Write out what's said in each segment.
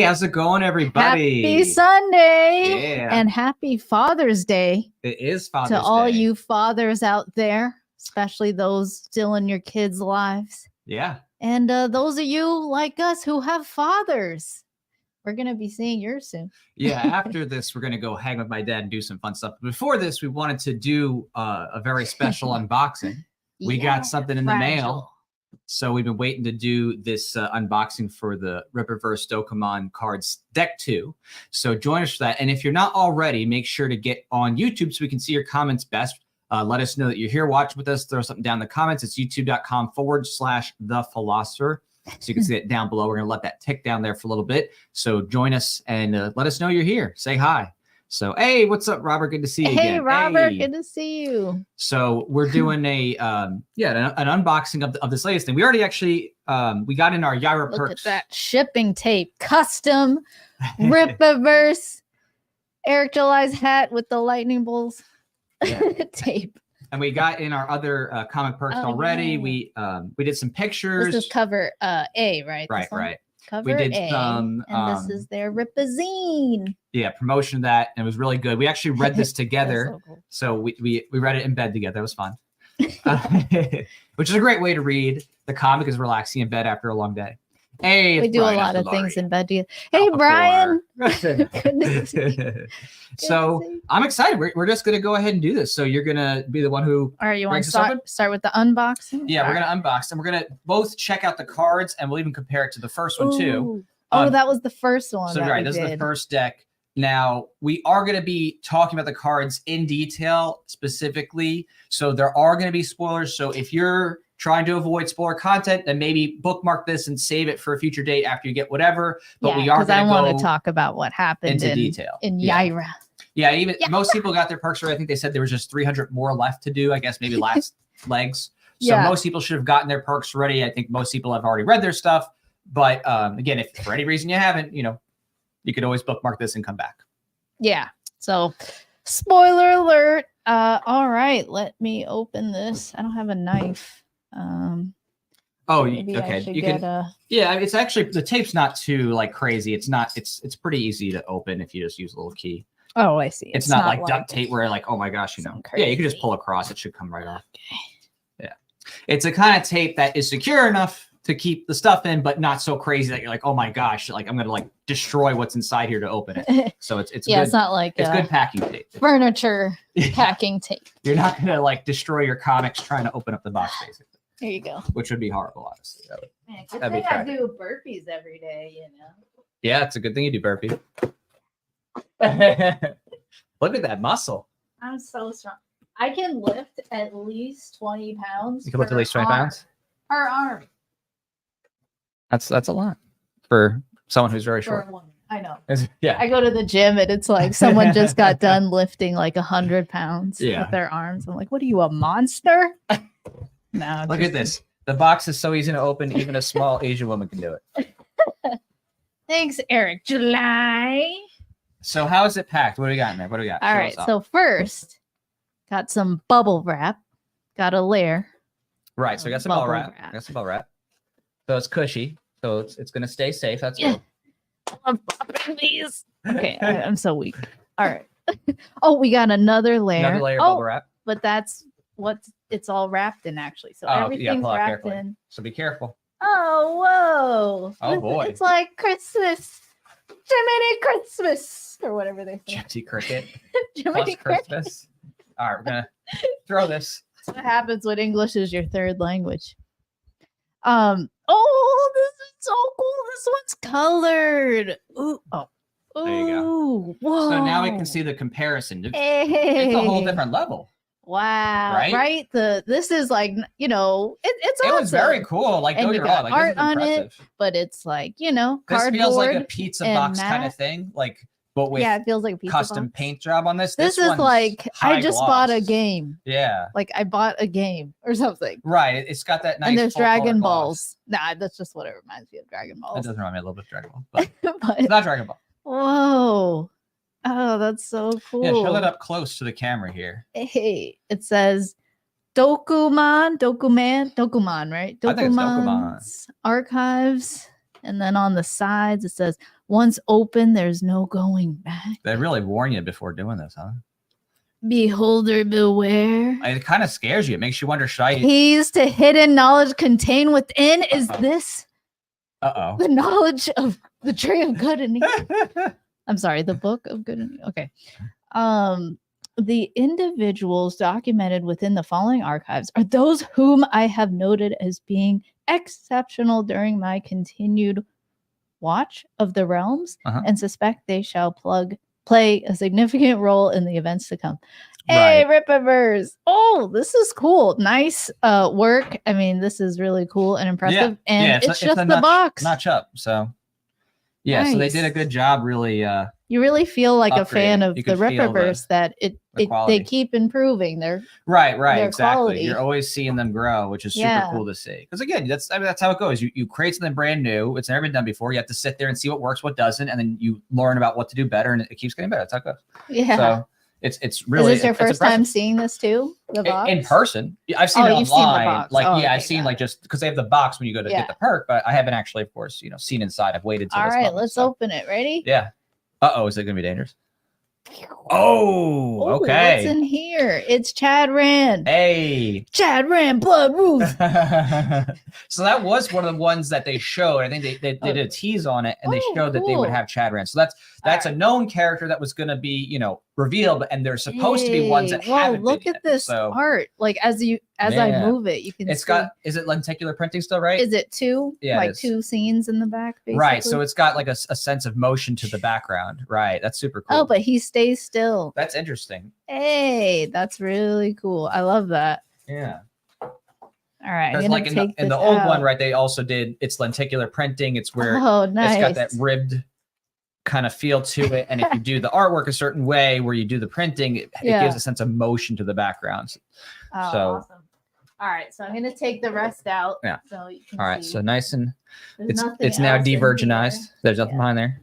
how's it going, everybody? Happy Sunday. Yeah. And happy Father's Day. It is Father's Day. To all you fathers out there, especially those still in your kids' lives. Yeah. And those of you like us who have fathers. We're going to be seeing yours soon. Yeah, after this, we're going to go hang with my dad and do some fun stuff. Before this, we wanted to do a very special unboxing. We got something in the mail. So we've been waiting to do this unboxing for the Rippaverse Dokumaan Cards Deck 2. So join us for that. And if you're not already, make sure to get on YouTube so we can see your comments best. Let us know that you're here watching with us. Throw something down in the comments. It's youtube.com/thephilosopher. So you can see it down below. We're going to let that tick down there for a little bit. So join us and let us know you're here. Say hi. So, hey, what's up, Robert? Good to see you again. Hey, Robert, good to see you. So we're doing an unboxing of this latest thing. We already actually, we got in our Yaira perks. Look at that shipping tape. Custom Rippaverse Eric July's hat with the lightning bolts tape. And we got in our other comic perks already. Yeah. We did some pictures. This is cover A, right? Right. Cover we did A, some, and this is their Rippazine. Yeah, promotion of that, and it was really good. We actually read this together, so we read it in bed together. It was fun, which is a great way to read the comic, is relaxing in bed after a long day. Hey, we do a lot of things in bed together. Hey, Brian. So I'm excited. We're just gonna go ahead and do this. So you're gonna be the one who. All right, you want to start with the unboxing? Yeah, we're gonna unbox, and we're gonna both check out the cards, and we'll even compare it to the first one too. Oh, that was the first one. So right, this is the first deck. Now, we are going to be talking about the cards in detail specifically. So there are going to be spoilers. So if you're trying to avoid spoiler content, then maybe bookmark this and save it for a future date after you get whatever. But we are going to want to talk about what happened into detail in Yaira. Yeah, most people got their perks right. I think they said there was just 300 more left to do. I guess maybe last legs. So most people should have gotten their perks ready. I think most people have already read their stuff. But again, if for any reason you haven't, you could always bookmark this and come back. Yeah. So spoiler alert. All right. Let me open this. I don't have a knife. Okay. You can. Yeah. It's actually, the tape's not too crazy. It's not, it's pretty easy to open if you just use a little key. Oh, I see. It's not like duct tape where oh my gosh, Yeah, you can just pull across. It should come right off. Okay. Yeah. It's a kind of tape that is secure enough to keep the stuff in, but not so crazy that you're like, oh my gosh, I'm gonna destroy what's inside here to open it. So it's yeah, good. It's not like it's good packing tape. Furniture packing tape. You're not gonna destroy your comics trying to open up the box, basically. There you go. Which would be horrible, honestly. That'd be I do burpees every day, Yeah, it's a good thing you do burpees. Look at that muscle. I'm so strong. I can lift at least 20 pounds. You can lift at least 20 pounds? Per arm. That's a lot for someone who's very short. For a woman. I know. Yeah. I go to the gym and it's like someone just got done lifting 100 pounds with their arms. I'm like, what are you, a monster? No. Look at this. The box is so easy to open. Even a small Asian woman can do it. Thanks, Eric July. So how is it packed? What do we got in there? What do we got? All right. So first, got some bubble wrap. Got a layer. Right. So we got some bubble wrap. So it's cushy. So it's going to stay safe. That's good. I'm popping these. Okay. I'm so weak. All right. Oh, we got another layer. Another layer of bubble wrap. But that's what it's all wrapped in, actually. So everything's wrapped in. So be careful. Oh, whoa. Oh, boy. It's like Christmas. Jiminy Christmas. Or whatever they say. Jiminy Cricket. Jiminy Christmas. All right. We're going to throw this. That's what happens when English is your third language. Oh, this is so cool. This one's colored. Ooh, there you go. Whoa. So now we can see the comparison. It's a whole different level. Wow. Right? This is it's it awesome. was very cool. And you got art on it, but it's cardboard. This feels like a pizza box kind of thing. But with it feels like a pizza custom box. Paint job on this. This is I just bought a game. Yeah. I bought a game or something. Right. It's got that nice. And there's Dragon Balls. Nah, that's just what it reminds me of, Dragon Balls. It doesn't remind me a little bit of Dragon Ball, but it's not Dragon Ball. Whoa. Oh, that's so cool. Yeah, show it up close to the camera here. Hey, it says Dokumaan, right? I think it's Dokumaan. Archives. And then on the sides, it says Once open, there's no going back. They really warn you before doing this, huh? Beholder beware. It kind of scares you. It makes you wonder, should I... Keys to hidden knowledge contained within. Is this the knowledge of the tree of good and evil? I'm sorry, the book of good and evil. Okay. The individuals documented within the following archives are those whom I have noted as being exceptional during my continued watch of the realms and suspect they shall play a significant role in the events to come. Hey, Rippaverse. Oh, this is cool. Nice work. I mean, this is really cool and impressive. Yeah. And it's just the box. Notch up. So, yeah, nice. So they did a good job, really. You really feel like a fan of the Rippaverse that they keep improving their right, their exactly. Quality. You're always seeing them grow, which is super cool to see. Because again, that's how it goes. You create something brand new. It's never been done before. You have to sit there and see what works, what doesn't, and then you learn about what to do better, and it keeps getting better. That's how it goes. Yeah. So it's really. Is this your first time seeing this too? The box? In person. I've seen it online. Seen the box. Like I've seen like just because they have the box when you go to get the perk, but I haven't actually, of course, seen inside. I've waited till all this right, moment, let's open it. Ready? Yeah. Is it gonna be dangerous? Oh, okay. What's in here? It's Chad Rand. Hey, Chad Rand, bloodruth. So that was one of the ones that they showed. I think they did a tease on it, and they showed that they would have Chad Rand. So that's a known character that was going to be revealed, and there's supposed to be ones that haven't. Look been at this art. Like as I move it, you can. It's got. Is it lenticular printing still, right? Is it two? Yeah, like two scenes in the back, basically? Right. So it's got like a sense of motion to the background. Right. That's super cool. Oh, but he stays still. That's interesting. Hey, that's really cool. I love that. Yeah. All right. Because like in the old one, right? They also did it's lenticular printing. It's where nice. It's got that ribbed kind of feel to it, and if you do the artwork a certain way where you do the printing, it gives a sense of motion to the backgrounds. Oh, so awesome. All right, so I'm gonna take the rest out. Yeah. So you can all right, see. so nice and There's it's now de-virginized. There's nothing behind there.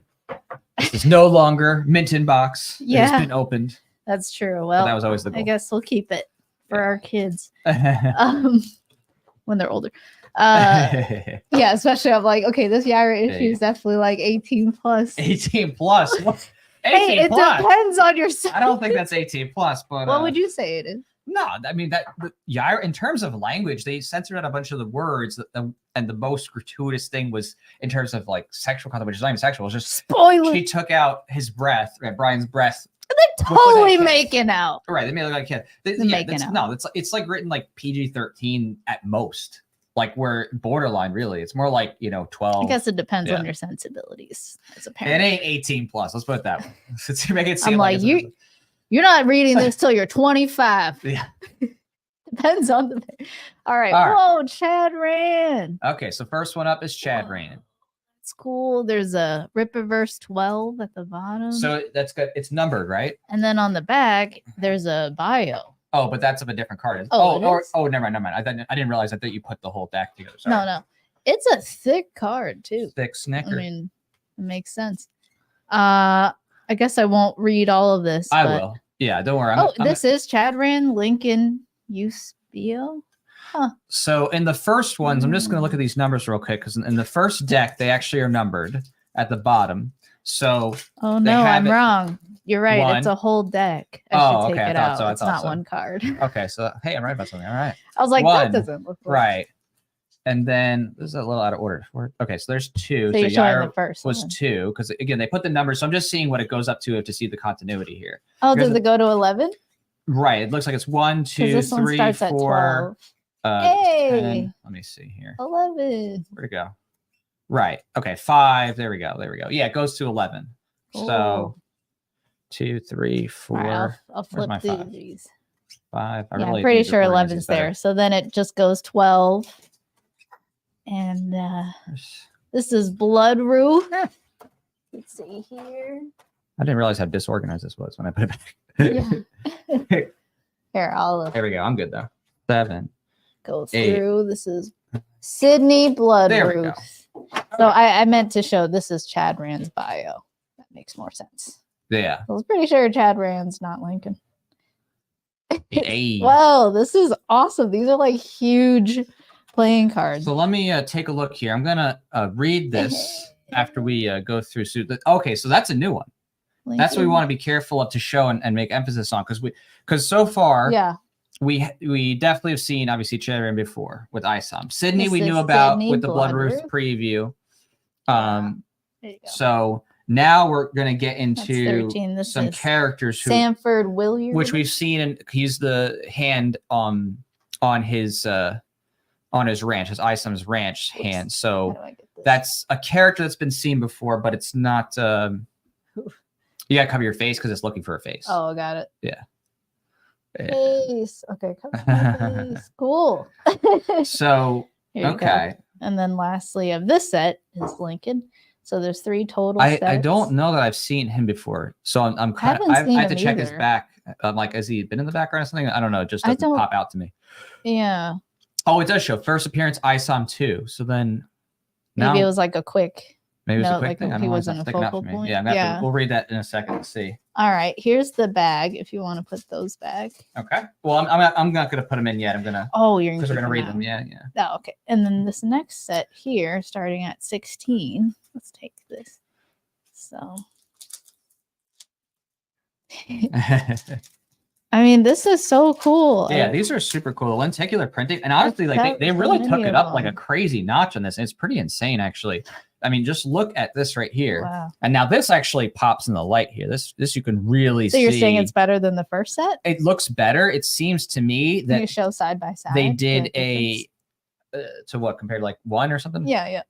This is no longer mint in box. Yeah. It's been opened. That's true. Well, but that was always the goal. I guess we'll keep it for our kids when they're older. Yeah, especially I'm like, okay, this Yaira issue is definitely like 18 plus. 18 plus. 18 hey, it plus. depends on your size. I don't think that's 18 plus, but what would you say it is? No, I mean that Yaira, in terms of language, they censored out a bunch of the words, and the most gratuitous thing was in terms of like sexual content, which is not even sexual. It's just spoiler. She took out his breath, right, Brian's breath. They're totally making out. Right, they made it look like a kid. No, it's like written like PG-13 at most. Like we're borderline, really. It's more like 12. I guess it depends on your sensibilities as a parent. It ain't 18 plus. Let's put it that way. Let's make it seem like you're not reading this till you're 25. Yeah. Depends on the. All right. Whoa, Chad Rand. Okay, so first one up is Chad Rand. It's cool. There's a Rippaverse 12 at the bottom. So that's good. It's numbered, right? And then on the back, there's a bio. Oh, but that's of a different card. Never mind. I didn't realize that you put the whole deck together. Sorry. No. It's a thick card too. Thick snicker. I mean, it makes sense. I guess I won't read all of this. I will. Yeah, don't worry. This is Chad Rand, Lincoln Eusebio. Huh. So in the first ones, I'm just going to look at these numbers real quick because in the first deck, they actually are numbered at the bottom. So I'm wrong. You're right. It's a whole deck. I should take it out. It's not one card. Okay, so hey, I'm right about something. All right. I was like, that doesn't look right. And then this is a little out of order. Okay, so there's two. So Yaira the first was 2 because again they put the numbers. So I'm just seeing what it goes up to see the continuity here. Oh, does it go to 11? Right. It looks like it's 1, 2, 3, 4. Hey. 10. Let me see here. 11. Where'd it go? Right. Okay. 5. There we go. Yeah, it goes to 11. Cool. So 2, 3, 4. Right, I'll flip these. 5. I'm pretty sure 11's there. So then it just goes 12. And this is bloodruth. Let's see here. I didn't realize how disorganized this was when I put it back. Yeah. Here, there we go. I'm good though. 7. Go 8. through. This is Sydney Bloodruth. So I meant to show this is Chad Rand's bio. That makes more sense. Yeah. I was pretty sure Chad Rand's not Lincoln. Hey. Whoa, this is awesome. These are like huge playing cards. So let me take a look here. I'm gonna read this after we go through. Okay, so that's a new one. That's what we want to be careful of to show and make emphasis on because so far, we definitely have seen obviously Cherin before with isom. Sydney we knew about with the Bloodruth preview. So now we're gonna get into some characters who Sanford Williams, which we've seen, and he's the hand on his ranch, his isom's ranch hand. So that's a character that's been seen before, but it's not. You gotta cover your face because it's looking for a face. Oh, got it. Yeah. Face. Okay, cover my face. Cool. So okay. And then lastly of this set is Lincoln. So there's 3 total sets. I don't know that I've seen him before. So I'm kind of I have to check his back. Like, has he been in the background or something? I don't know. It just doesn't pop out to me. Yeah. Oh, it does show first appearance isom 2. So then maybe it was like a quick. Maybe it was a quick thing. He wasn't a focal point. Yeah, we'll read that in a second to see. All right, here's the bag. If you want to put those back. Okay. Well, I'm not gonna put them in yet. I'm gonna. Oh, you're because we're gonna read them. Yeah. Oh, okay. And then this next set here, starting at 16. Let's take this. So. I mean, this is so cool. Yeah, these are super cool. The lenticular printing, and honestly, like they really took it up like a crazy notch on this. It's pretty insane, actually. I mean, just look at this right here. Wow. And now this actually pops in the light here. This you can really see. So you're saying it's better than the first set? It looks better. It seems to me that you show side by side. They did to what, compared to like 1 or something? Yeah.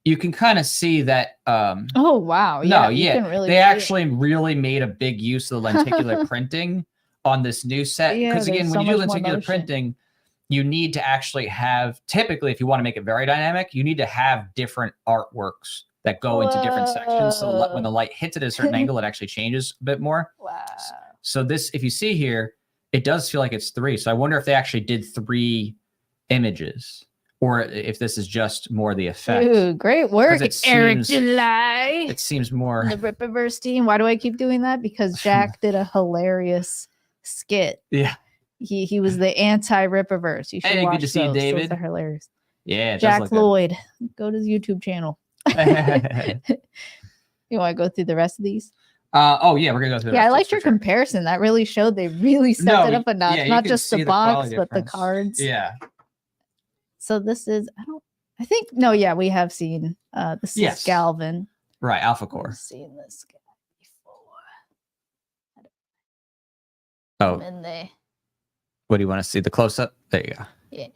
You can kind of see that. Oh wow! Yeah, no, yeah. They actually really made a big use of the lenticular printing on this new set. Because again, when you do lenticular printing, you need to actually have, typically, if you want to make it very dynamic, you need to have different artworks that go into different sections. So when the light hits it at a certain angle, it actually changes a bit more. Wow. So this, if you see here, it does feel like it's 3. So I wonder if they actually did 3 images, or if this is just more the effect. Ooh, great work, Eric July. It seems more. The Rippaverse team. Why do I keep doing that? Because Jack did a hilarious skit. Yeah. He was the anti-Rippaverse. You should watch good to see you, David. Those are hilarious. Yeah, Jack Lloyd. Go to his YouTube channel. You want to go through the rest of these? Oh yeah, we're gonna go through. Yeah, I liked your comparison. That really showed they really stepped it up a notch. Yeah, not just the box, but the cards. Yeah. So this is I think we have seen this is Galvin. Right, Alpha Core. I've seen this guy before. Oh. And they. What do you want to see? The close up? There you go. Yeah.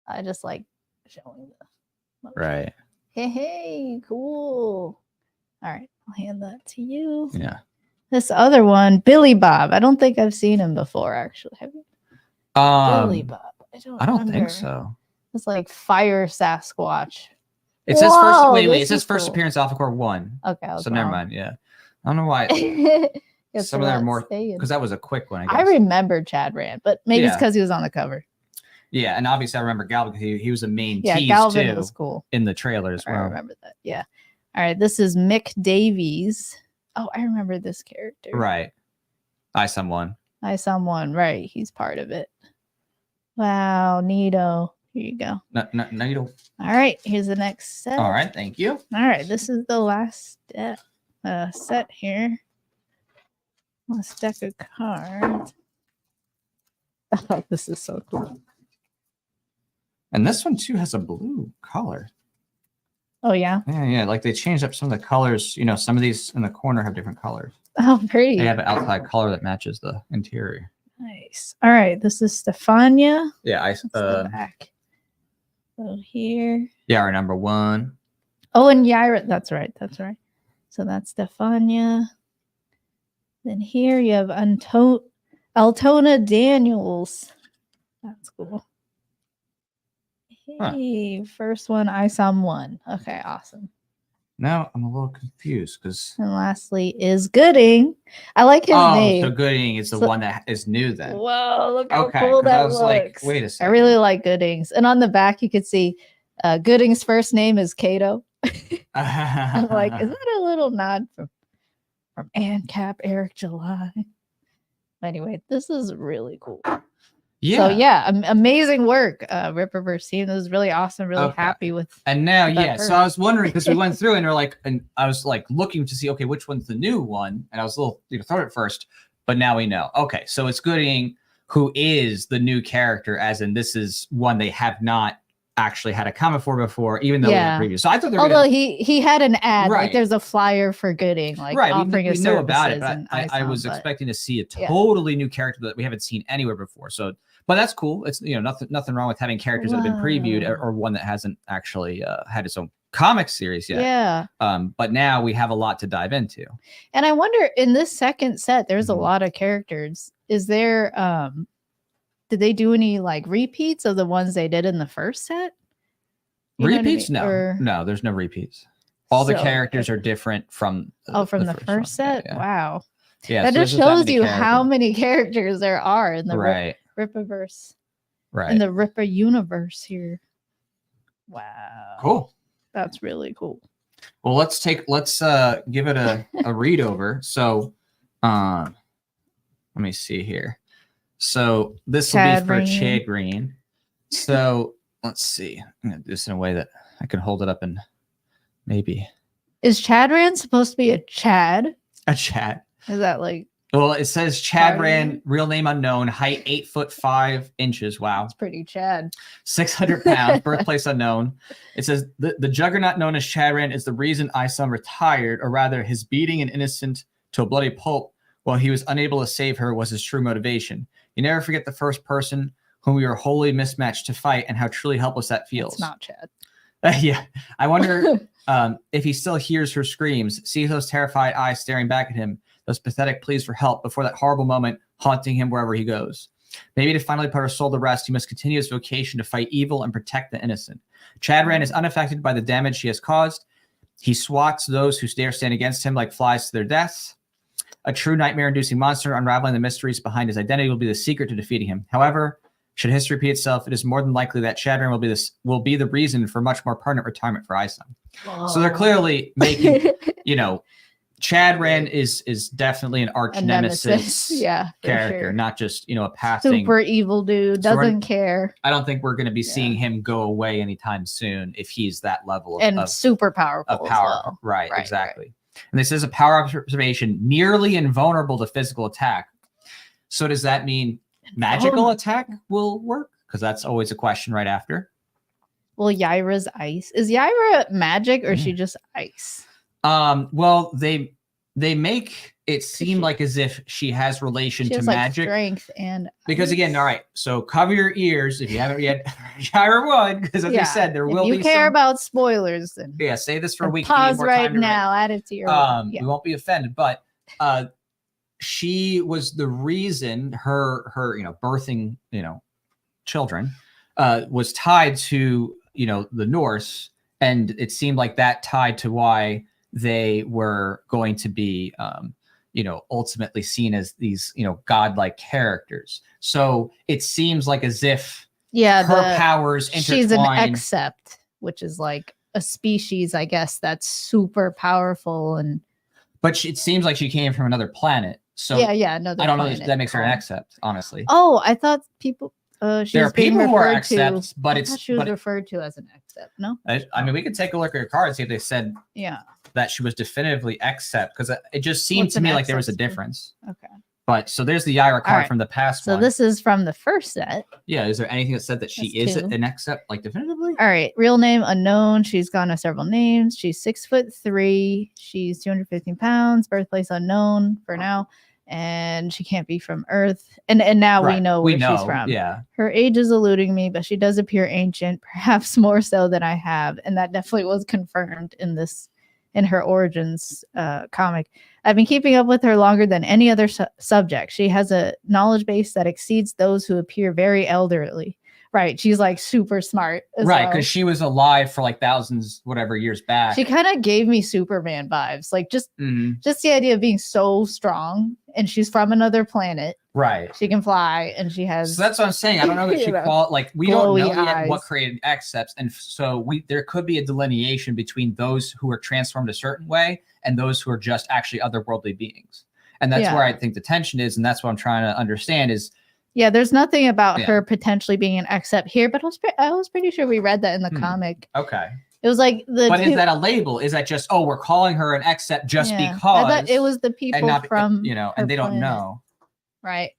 I just like showing the. Right. Hey, cool. All right, I'll hand that to you. Yeah. This other one, Billy Bob. I don't think I've seen him before, actually. Have you? Billy Bob. I don't think so. It's like Fire Sasquatch. It says first. Wait. It says first appearance Alpha Core 1. Okay. So never mind. Yeah. I don't know why. Some of them are more because that was a quick one. I remember Chad Rand, but maybe it's because he was on the cover. Yeah, and obviously I remember Galvin because he was a main tease Galvin too, was cool in the trailer as well. I remember that. Yeah. All right, this is Mick Davies. Oh, I remember this character. Right. isom 1. isom 1. Right. He's part of it. Wow, neato. Here you go. Neato. All right, here's the next set. All right, thank you. All right, this is the last set here. Last deck of cards. Oh, this is so cool. And this one too has a blue color. Oh yeah. Yeah. Like they changed up some of the colors. You know, some of these in the corner have different colors. Oh, pretty. They have an outside color that matches the interior. Nice. All right, this is Stefania. Yeah, back. So here. Yaira number 1. Oh, and Yaira. That's right. So that's Stefania. Then here you have Altona Daniels. That's cool. Hey, first one, isom 1. Okay, awesome. Now I'm a little confused because. And lastly is Goodyng. I like his name. So Goodyng is the one that is new then. Whoa, look how cool that looks. Like, wait a second. I really like Goodings. And on the back, you could see Gooding's first name is Kato. I'm like, is that a little nod from ANCAP Eric July? Anyway, this is really cool. Yeah. So yeah, amazing work, Rippaverse team. This was really awesome. Really happy with. And now, so I was wondering because we went through and we're like, and I was like looking to see, okay, which one's the new one? And I was a little thrown at first, but now we know. Okay, so it's goodyng, who is the new character, as in this is one they have not actually had a comic for before, even though we had previous. So I thought they were although he had an ad, right. like there's a flyer for goodyng, like offering we his know services. about it, but I was expecting to see a totally new character that we haven't seen anywhere before. So, but that's cool. It's nothing wrong with having characters that have been previewed or one that hasn't actually had its own comic series yet. Yeah. But now we have a lot to dive into. And I wonder, in this second set, there's a lot of characters. Is there did they do any like repeats of the ones they did in the first set? Repeats? I mean? No, there's no repeats. All the characters are different from the first set. Yeah. Wow. Yeah, that just shows you how many characters there are in the Rippaverse. Right. In the Rippa universe here. Wow. Cool. That's really cool. Well, let's give it a read over. So let me see here. So this will be for Chad Green. So let's see. I'm gonna do this in a way that I can hold it up and maybe. Is Chadran supposed to be a Chad? A Chad. Is that like? Well, it says Chadran, real name unknown, height 8'5". Wow, it's pretty Chad. 600 pounds, birthplace unknown. It says the juggernaut known as Chadran is the reason Isom retired, or rather, his beating an innocent to a bloody pulp while he was unable to save her was his true motivation. You never forget the first person whom we were wholly mismatched to fight, and how truly helpless that feels. It's not Chad. Yeah. I wonder if he still hears her screams, sees those terrified eyes staring back at him, those pathetic pleas for help before that horrible moment haunting him wherever he goes. Maybe to finally put her soul to rest, he must continue his vocation to fight evil and protect the innocent. Chadran is unaffected by the damage he has caused. He swats those who dare stand against him like flies to their deaths. A true nightmare-inducing monster unraveling the mysteries behind his identity will be the secret to defeating him. However, should history repeat itself, it is more than likely that Chadran will be the reason for much more permanent retirement for Isom. So they're clearly making, Chadran is definitely an arch nemesis character, sure. Not just, a passing super evil dude, doesn't care. I don't think we're going to be seeing him go away anytime soon if he's that level of super powerful. Of power. Well. Right, exactly. Right. And this is a power observation nearly invulnerable to physical attack. So does that mean magical attack will work? Because that's always a question right after. Well, Yaira's ice. Is Yaira magic or is she just ice? Well, they make it seem like as if she has relation to magic, strength, and because again, all right. So cover your ears if you haven't yet. Yaira would, because as I said, there will be. If you care about spoilers, then say this for a week. Pause right now. Add it to your. We won't be offended, but she was the reason her birthing children was tied to the Norse, and it seemed like that tied to why they were going to be ultimately seen as these godlike characters. So it seems like as if her powers intertwine. She's an accept, which is like a species, I guess, that's super powerful, but it seems like she came from another planet. So no, I don't know if that makes her an accept, honestly. Oh, I thought people. There are people who are accepts, but she was referred to as an accept. No, I mean we could take a look at her card and see if they said that she was definitively accept, because it just seemed to me like there was a difference. Okay. But so there's the Yaira card from the past one. So this is from the first set. Yeah. Is there anything that said that she is an accept, like definitively? All right. Real name unknown. She's gone to several names. She's 6'3". She's 215 pounds. Birthplace unknown for now. And she can't be from Earth. And now we know where she's from. Yeah. Her age is eluding me, but she does appear ancient, perhaps more so than I have. And that definitely was confirmed in her origins comic. I've been keeping up with her longer than any other subject. She has a knowledge base that exceeds those who appear very elderly. Right. She's like super smart. Right. Because she was alive for like thousands, whatever years back. She kind of gave me Superman vibes. Like just the idea of being so strong, and she's from another planet. Right. She can fly, and she has. So that's what I'm saying. I don't know if she we don't know yet what created accepts. And so there could be a delineation between those who are transformed a certain way and those who are just actually otherworldly beings. And that's where I think the tension is. And that's what I'm trying to understand is, Yeah, there's nothing about her potentially being an accept here, but I was pretty sure we read that in the comic. Okay. It was like But is that a label? Is that just, oh, we're calling her an accept just because? I thought it was the people from and they don't know. Right.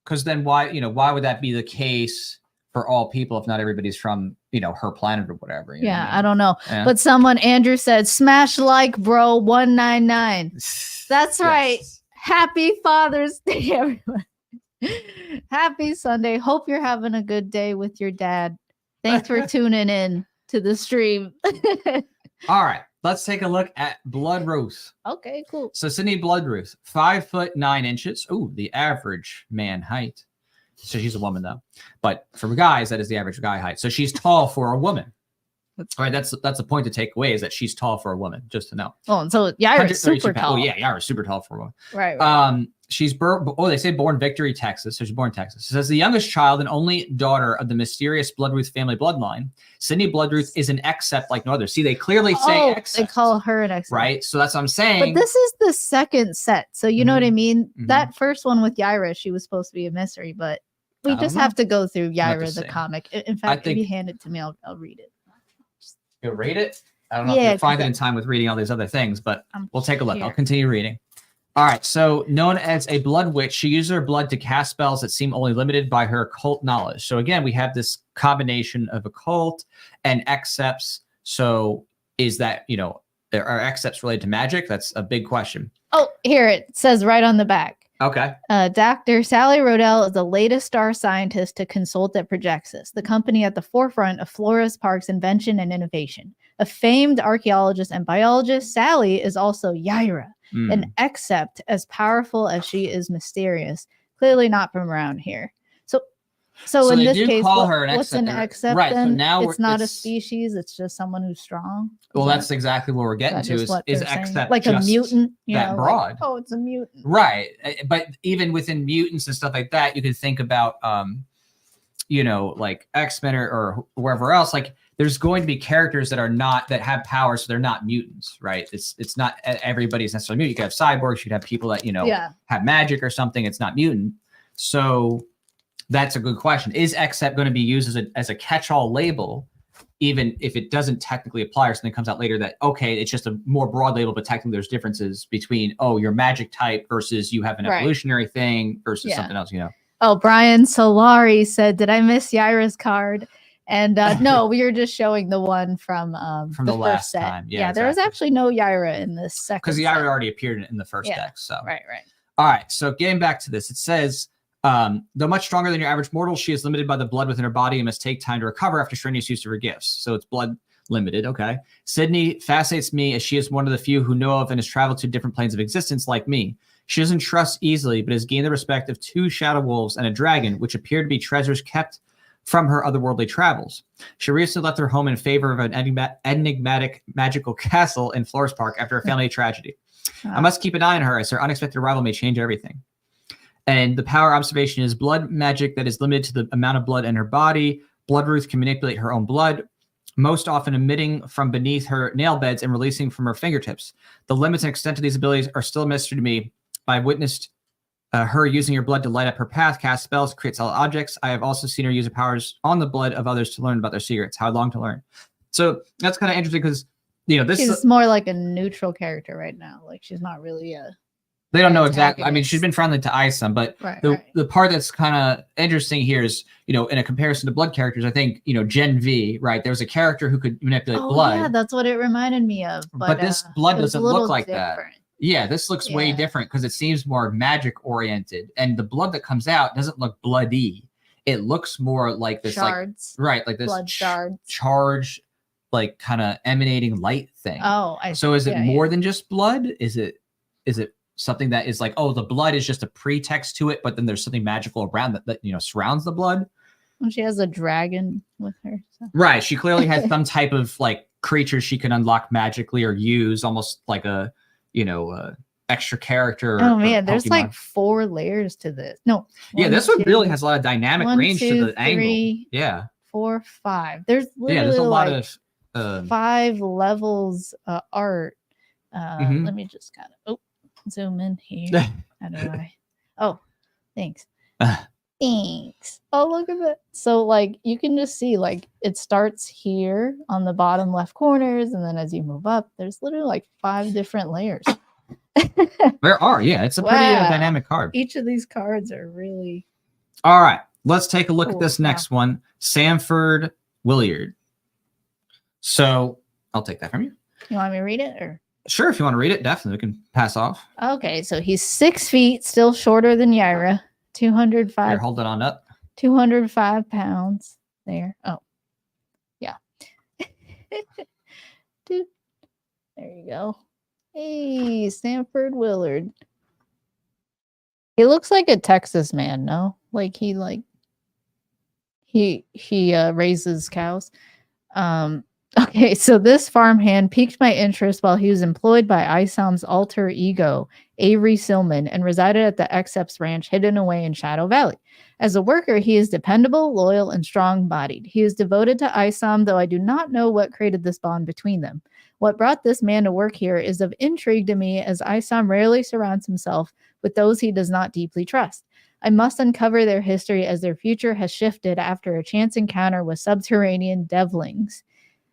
Because then why would that be the case for all people if not everybody's from, her planet or whatever? You know what I mean? I don't know. Yeah. But Andrew said, smash like, bro, 199. That's right. Happy Father's Day, everyone. Happy Sunday. Hope you're having a good day with your dad. Thanks for tuning in to the stream. All right. Let's take a look at Bloodruth. Okay, cool. So Sydney Bloodruth, 5'9". Ooh, the average man height. So she's a woman though. But for guys, that is the average guy height. So she's tall for a woman. All right, that's a point to take away, is that she's tall for a woman, just to know. Oh, and so Yaira's super tall. Oh, yeah, Yaira's super tall for a woman. Right. She's they say born Victory, Texas. So she's born in Texas. It says the youngest child and only daughter of the mysterious Bloodruth family bloodline. Sydney Bloodruth is an accept like no other. See, they clearly say accept. They call her an accept. Right? So that's what I'm saying. But this is the second set. So you know what I mean? That first one with Yaira, she was supposed to be a mystery, but we just have to go through Yaira, the comic. In fact, if you hand it to me, I'll read it. You'll read it? I don't know if you'll find it in time with reading all these other things, but we'll take a look. I'll continue reading. All right. So known as a blood witch, she uses her blood to cast spells that seem only limited by her occult knowledge. So again, we have this combination of occult and accepts. So is that, are accepts related to magic? That's a big question. Oh, here it says right on the back. Okay. Dr. Sally Rodell is the latest star scientist to consult at Projexis, the company at the forefront of Flores Park's invention and innovation. A famed archaeologist and biologist, Sally is also Yaira, an accept as powerful as she is mysterious, clearly not from around here. So in this case, what's an accept? Right. Then? So now it's not a species. It's just someone who's strong. Well, that's exactly what we're getting to. Is accept like a mutant? That broad? Like, oh, it's a mutant. Right. But even within mutants and stuff like that, you can think about, like X-Men or wherever else. Like, there's going to be characters that have powers, so they're not mutants, right? It's not everybody's necessarily mutant. You could have cyborgs. You could have people that have magic or something. It's not mutant. So that's a good question. Is accept going to be used as a catch-all label, even if it doesn't technically apply or something comes out later that, okay, it's just a more broad label, but technically there's differences between, your magic type versus you have an evolutionary thing versus something else, Oh, Brian Solari said, did I miss Yaira's card? And no, we were just showing the one from the last set. Time. Yeah, exactly. There was actually no Yaira in this second because Yaira already appeared in the first deck. So Right. All right, so getting back to this, it says, though much stronger than your average mortal, she is limited by the blood within her body and must take time to recover after strenuous use of her gifts. So it's blood limited. Okay. Sydney fascinates me as she is one of the few who know of and has traveled to different planes of existence like me. She doesn't trust easily, but has gained the respect of 2 shadow wolves and a dragon, which appear to be treasures kept from her otherworldly travels. She recently left her home in favor of an enigmatic magical castle in Flores Park after a family tragedy. I must keep an eye on her as her unexpected arrival may change everything. And the power observation is blood magic that is limited to the amount of blood in her body. Bloodruth can manipulate her own blood, most often emitting from beneath her nail beds and releasing from her fingertips. The limits and extent of these abilities are still a mystery to me. I've witnessed her using her blood to light up her path, cast spells, create solid objects. I have also seen her use her powers on the blood of others to learn about their secrets. How long to learn? So that's kind of interesting because, this is more like a neutral character right now. Like she's not really a... They don't know exactly. I mean, she's been friendly to isom, but the part that's kind of interesting here is, in a comparison to blood characters, I think, Gen V, right? There was a character who could manipulate blood. Yeah, that's what it reminded me of. But this blood doesn't look like that. Yeah, this looks way different because it seems more magic oriented. And the blood that comes out doesn't look bloody. It looks more like this, shards. Like this blood shards. Charge, like kind of emanating light thing. Oh, I see. So is it more than just blood? Is it something that is like, the blood is just a pretext to it, but then there's something magical around that surrounds the blood? Well, she has a dragon with her. So. Right. She clearly has some type of like creature she can unlock magically or use, almost like a, extra character. Oh man, there's like 4 layers to this. No. This one really has a lot of dynamic range to the angle. Yeah. 4, 5. There's literally there's a lot of 5 levels art. Let me just kind of zoom in here. How do I? Oh, thanks. Thanks. Oh, look at that. So, like, you can just see, like, it starts here on the bottom left corners, and then as you move up, there's literally like 5 different layers. There are, yeah. It's a pretty dynamic card. Each of these cards are really. All right, let's take a look at this next one. Sanford Williard. So I'll take that from you. You want me to read it, or? Sure, if you want to read it, definitely we can pass off. Okay, so he's 6 feet, still shorter than Yaira. 205. Here, hold it on up. 205 pounds. There. Oh, yeah. Dude. There you go. Hey, Sanford Willard. He looks like a Texas man, no? Like he raises cows. Okay, so this farmhand piqued my interest while he was employed by Isom's alter ego, Avery Silman, and resided at the Excepts Ranch hidden away in Shadow Valley. As a worker, he is dependable, loyal, and strong-bodied. He is devoted to Isom, though I do not know what created this bond between them. What brought this man to work here is of intrigue to me, as Isom rarely surrounds himself with those he does not deeply trust. I must uncover their history, as their future has shifted after a chance encounter with subterranean devlings.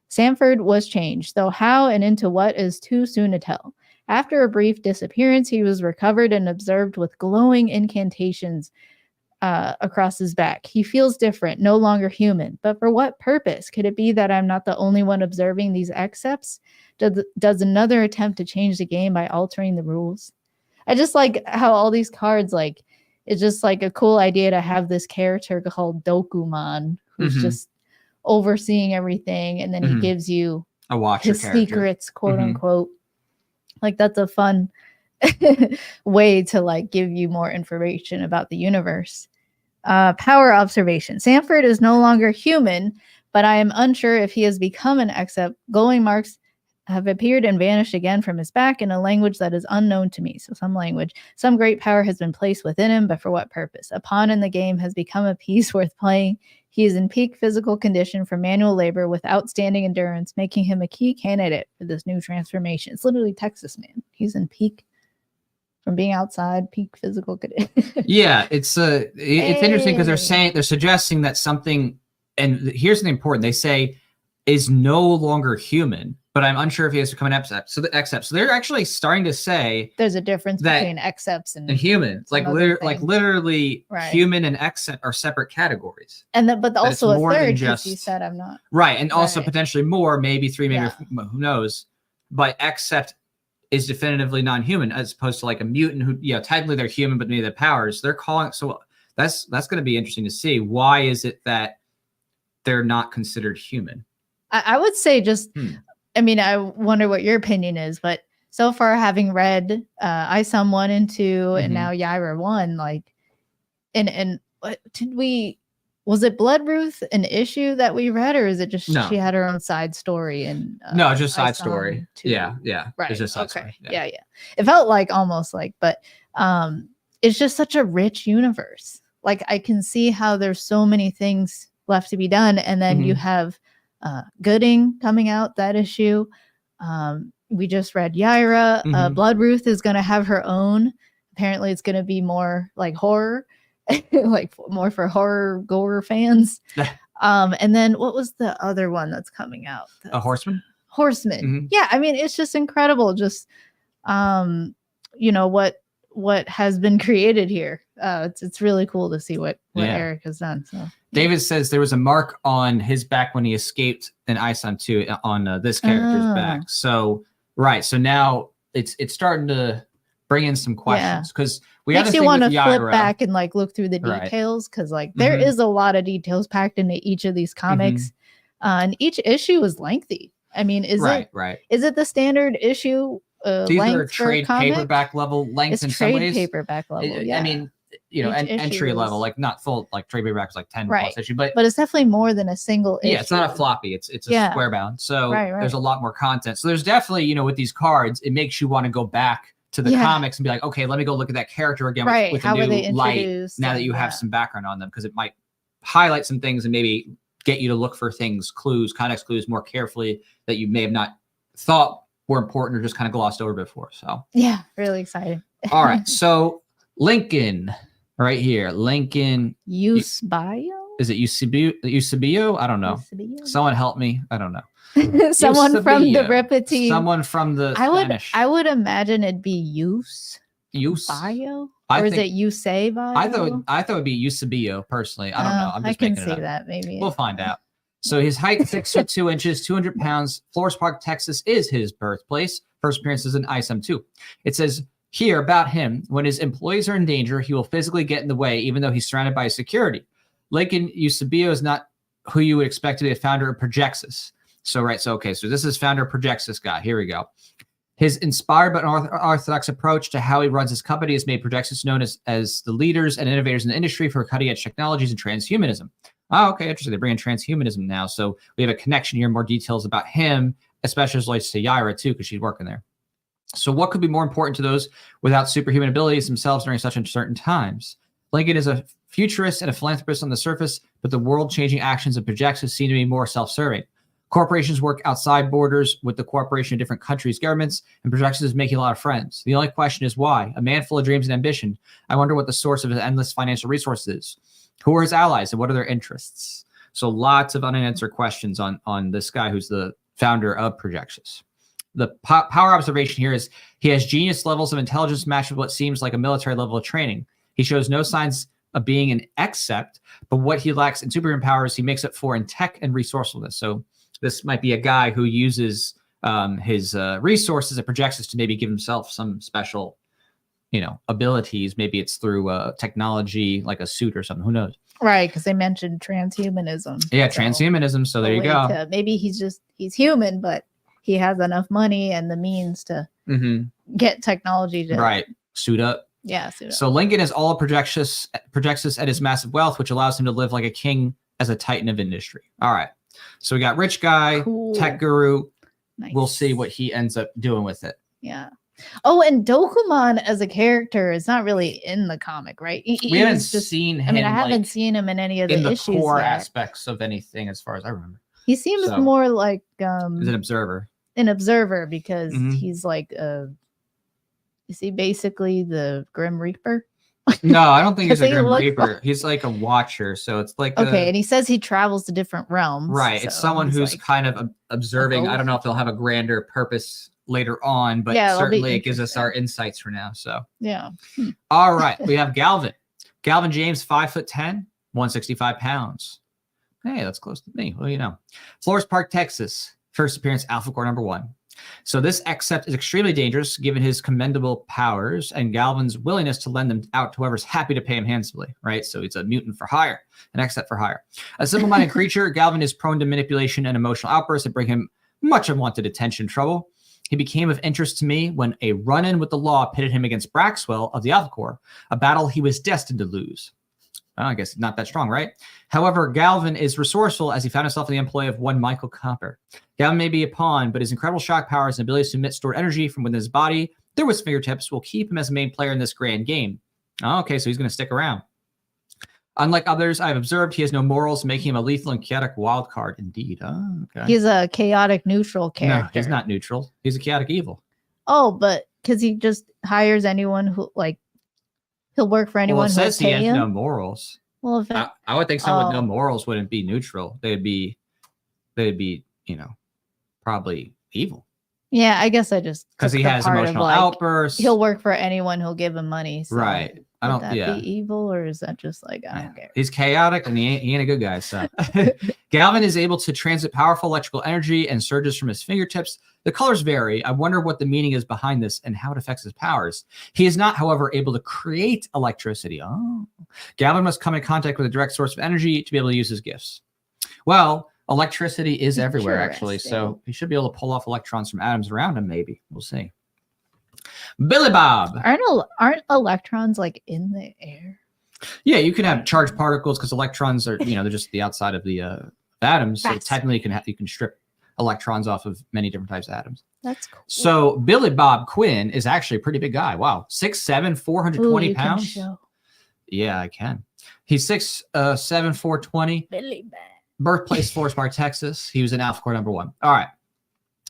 Sanford was changed, though how and into what is too soon to tell. After a brief disappearance, he was recovered and observed with glowing incantations across his back. He feels different, no longer human. But for what purpose? Could it be that I'm not the only one observing these accepts? Does another attempt to change the game by altering the rules? I just like how all these cards, like, it's just like a cool idea to have this character called Dokumaan, who's just overseeing everything, and then he gives you a watcher his character. Secrets, quote unquote. Like, that's a fun way to like give you more information about the universe. Power observation. Sanford is no longer human, but I am unsure if he has become an except. Glowing marks have appeared and vanished again from his back in a language that is unknown to me. So some language. Some great power has been placed within him, but for what purpose? A pawn in the game has become a piece worth playing. He is in peak physical condition for manual labor with outstanding endurance, making him a key candidate for this new transformation. It's literally Texas man. He's in peak from being outside, peak physical condition. Yeah, it's interesting because they're suggesting that something, and here's the important, they say is no longer human, but I'm unsure if he has become an except. So they're actually starting to say there's a difference between excepts and humans. Like literally human and except are separate categories. And but also a third, because you said I'm not. Right, and also potentially more, maybe 3, maybe who knows. But except is definitively non-human, as opposed to like a mutant who, technically they're human, but maybe the powers they're calling. So that's going to be interesting to see. Why is it that they're not considered human? I would say just, I mean, I wonder what your opinion is, but so far having read Isom 1 and 2 and now Yaira 1, like, and what was it Bloodruth an issue that we read, or is it just she had her own side story? And no, it's just side story. 2? Yeah. Right. It's just side story. Yeah. It felt like almost like, but it's just such a rich universe. Like, I can see how there's so many things left to be done. And then you have goodyng coming out, that issue. We just read Yaira. Bloodruth is going to have her own. Apparently it's going to be more like horror, like more for horror gore fans. And then what was the other one that's coming out? A Horseman. Yeah, I mean, it's just incredible. Just what has been created here. It's really cool to see what Eric has done. So David says there was a mark on his back when he escaped in Isom 2 on this character's back. So so now it's starting to bring in some questions, because we makes you want to flip back and like look through the details, because like there is a lot of details packed into each of these comics, and each issue is lengthy. I mean, is it the standard issue? It's either a trade paperback level length in some ways. Paperback level. I mean, entry level, like not full, like trade paperbacks, like 10 plus issue, but it's definitely more than a single issue. Yeah, it's not a floppy. It's a square bound. So there's a lot more content. So there's definitely, with these cards, it makes you want to go back to the comics and be like, okay, let me go look at that character again with a new light now that you have some background on them, because it might highlight some things and maybe get you to look for things, context clues more carefully that you may have not thought were important or just kind of glossed over before. So yeah, really exciting. All right, so Lincoln, right here. Lincoln. Use bio? Is it Eusebio? I don't know. Eusebio? Someone help me. I don't know. Someone from the Eusebio. Rippa team. Someone from the Spanish. I would imagine it'd be use Use bio, or is it you say bio? I thought it'd be Eusebio personally. I don't know. I'm just I can making it see up. that maybe. We'll find out. So his height 6'2", 200 pounds. Florence Park, Texas is his birthplace. First appearance is in isom 2. It says here about him: when his employees are in danger, he will physically get in the way, even though he's surrounded by security. Lincoln Eusebio is not who you would expect to be a founder of Projexis. So this is founder of Projexis guy. Here we go. His inspired but unorthodox approach to how he runs his company has made Projexis known as the leaders and innovators in the industry for cutting-edge technologies and transhumanism. Oh, okay, interesting. They bring in transhumanism now. So we have a connection here, more details about him, especially as relates to Yaira too, because she's working there. So what could be more important to those without superhuman abilities themselves during such uncertain times? Lincoln is a futurist and a philanthropist on the surface, but the world-changing actions of Projexis seem to be more self-serving. Corporations work outside borders with the cooperation of different countries' governments, and Projexis is making a lot of friends. The only question is why? A man full of dreams and ambition. I wonder what the source of his endless financial resources is. Who are his allies and what are their interests? So lots of unanswered questions on this guy who's the founder of Projexis. The power observation here is he has genius levels of intelligence matched with what seems like a military level of training. He shows no signs of being an except, but what he lacks in superhuman powers, he makes up for in tech and resourcefulness. So this might be a guy who uses his resources at Projexis to maybe give himself some special, abilities. Maybe it's through technology, like a suit or something. Who knows? Right, because they mentioned transhumanism. Yeah, transhumanism. So there you go. Maybe he's human, but he has enough money and the means to get technology to suit up. Yeah, suit up. So Lincoln is all Projexis at his massive wealth, which allows him to live like a king as a titan of industry. All right. So we got rich guy, tech guru. Nice. We'll see what he ends up doing with it. Yeah. Oh, and Dokumaan as a character is not really in the comic, right? We haven't seen him. I mean, I haven't seen him in any of the issues in the core yet. aspects of anything, as far as I remember. He seems more like he's an observer. An observer because he's like is he basically the Grim Reaper? No, I don't think he's a Grim Reaper. He's like a watcher. So it's like and he says he travels to different realms. Right. So it's someone who's kind of observing. I don't know if they'll have a grander purpose later on, but certainly it gives us our insights for now. So yeah. All right. We have Galvin. Galvin James, 5'10", 165 pounds. Hey, that's close to me. Well, Florence Park, Texas. First appearance, Alpha Core #1. So this Except is extremely dangerous given his commendable powers and Galvin's willingness to lend them out to whoever's happy to pay him handsomely, right? So it's a mutant for hire, an Except for hire. A simple-minded creature, Galvin is prone to manipulation and emotional outbursts that bring him much unwanted attention and trouble. He became of interest to me when a run-in with the law pitted him against Braxwell of the Alpha Core, a battle he was destined to lose. Well, I guess not that strong, right? However, Galvin is resourceful as he found himself in the employ of one Michael Copper. Galvin may be a pawn, but his incredible shock powers and abilities to emit stored energy from within his body through his fingertips will keep him as a main player in this grand game. Oh, okay, so he's going to stick around. Unlike others I've observed, he has no morals, making him a lethal and chaotic wild card. Indeed. Oh, okay. He's a chaotic neutral character. No, he's not neutral. He's a chaotic evil. Oh, but because he just hires anyone who he'll work for anyone who says he has him. No morals. Well, I would think someone with no morals wouldn't be neutral. They'd be, probably evil. Yeah, I guess I just because he has emotional outbursts. He'll work for anyone who'll give him money. So right. I don't. Would that be evil, or is that just like I don't care? He's chaotic and he ain't a good guy. So Galvin is able to transmit powerful electrical energy and surges from his fingertips. The colors vary. I wonder what the meaning is behind this and how it affects his powers. He is not, however, able to create electricity. Oh, Galvin must come in contact with a direct source of energy to be able to use his gifts. Well, electricity is everywhere, actually. So he should be able to pull off electrons from atoms around him. Maybe we'll see. Billy Bob. Aren't electrons like in the air? Yeah, you can have charged particles because electrons are, they're just the outside of the atoms. So technically, you can strip electrons off of many different types of atoms. That's cool. So Billy Bob Quinn is actually a pretty big guy. Wow, 6'7", 420 pounds. Yeah, I can. He's 6'7", 420. Billy Bob. Birthplace, Florence Park, Texas. He was in Alpha Core #1. All right.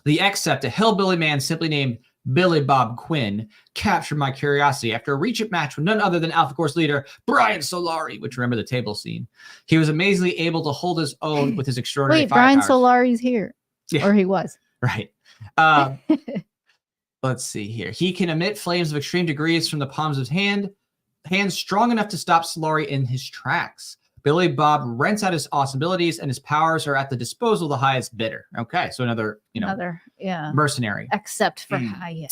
The Except, a hillbilly man simply named Billy Bob Quinn captured my curiosity after a reach-up match with none other than Alpha Course leader Brian Solari, which remember the table scene. He was amazingly able to hold his own with his extraordinary fire Brian powers. Solari's here. Yeah. Or he was. Right. Let's see here. He can emit flames of extreme degrees from the palms of his hands strong enough to stop Solari in his tracks. Billy Bob rents out his awesome abilities, and his powers are at the disposal of the highest bidder. Okay, so another mercenary. Except for Haya.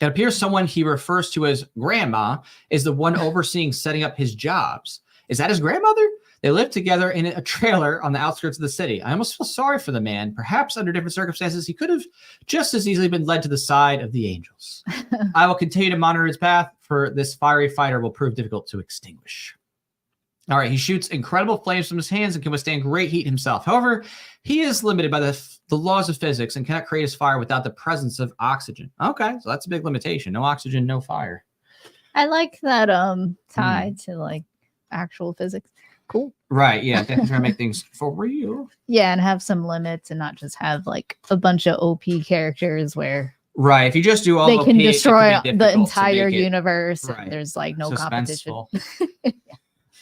It appears someone he refers to as grandma is the one overseeing setting up his jobs. Is that his grandmother? They live together in a trailer on the outskirts of the city. I almost feel sorry for the man. Perhaps under different circumstances, he could have just as easily been led to the side of the angels. I will continue to monitor his path, for this fiery fighter will prove difficult to extinguish. All right, he shoots incredible flames from his hands and can withstand great heat himself. However, he is limited by the laws of physics and cannot create his fire without the presence of oxygen. Okay, so that's a big limitation. No oxygen, no fire. I like that tie to like actual physics. Cool. Right, yeah, definitely trying to make things for real. Yeah, and have some limits and not just have like a bunch of OP characters where right, if you just do all they OP, can destroy the entire it, universe. right, And there's like no competition. Yeah.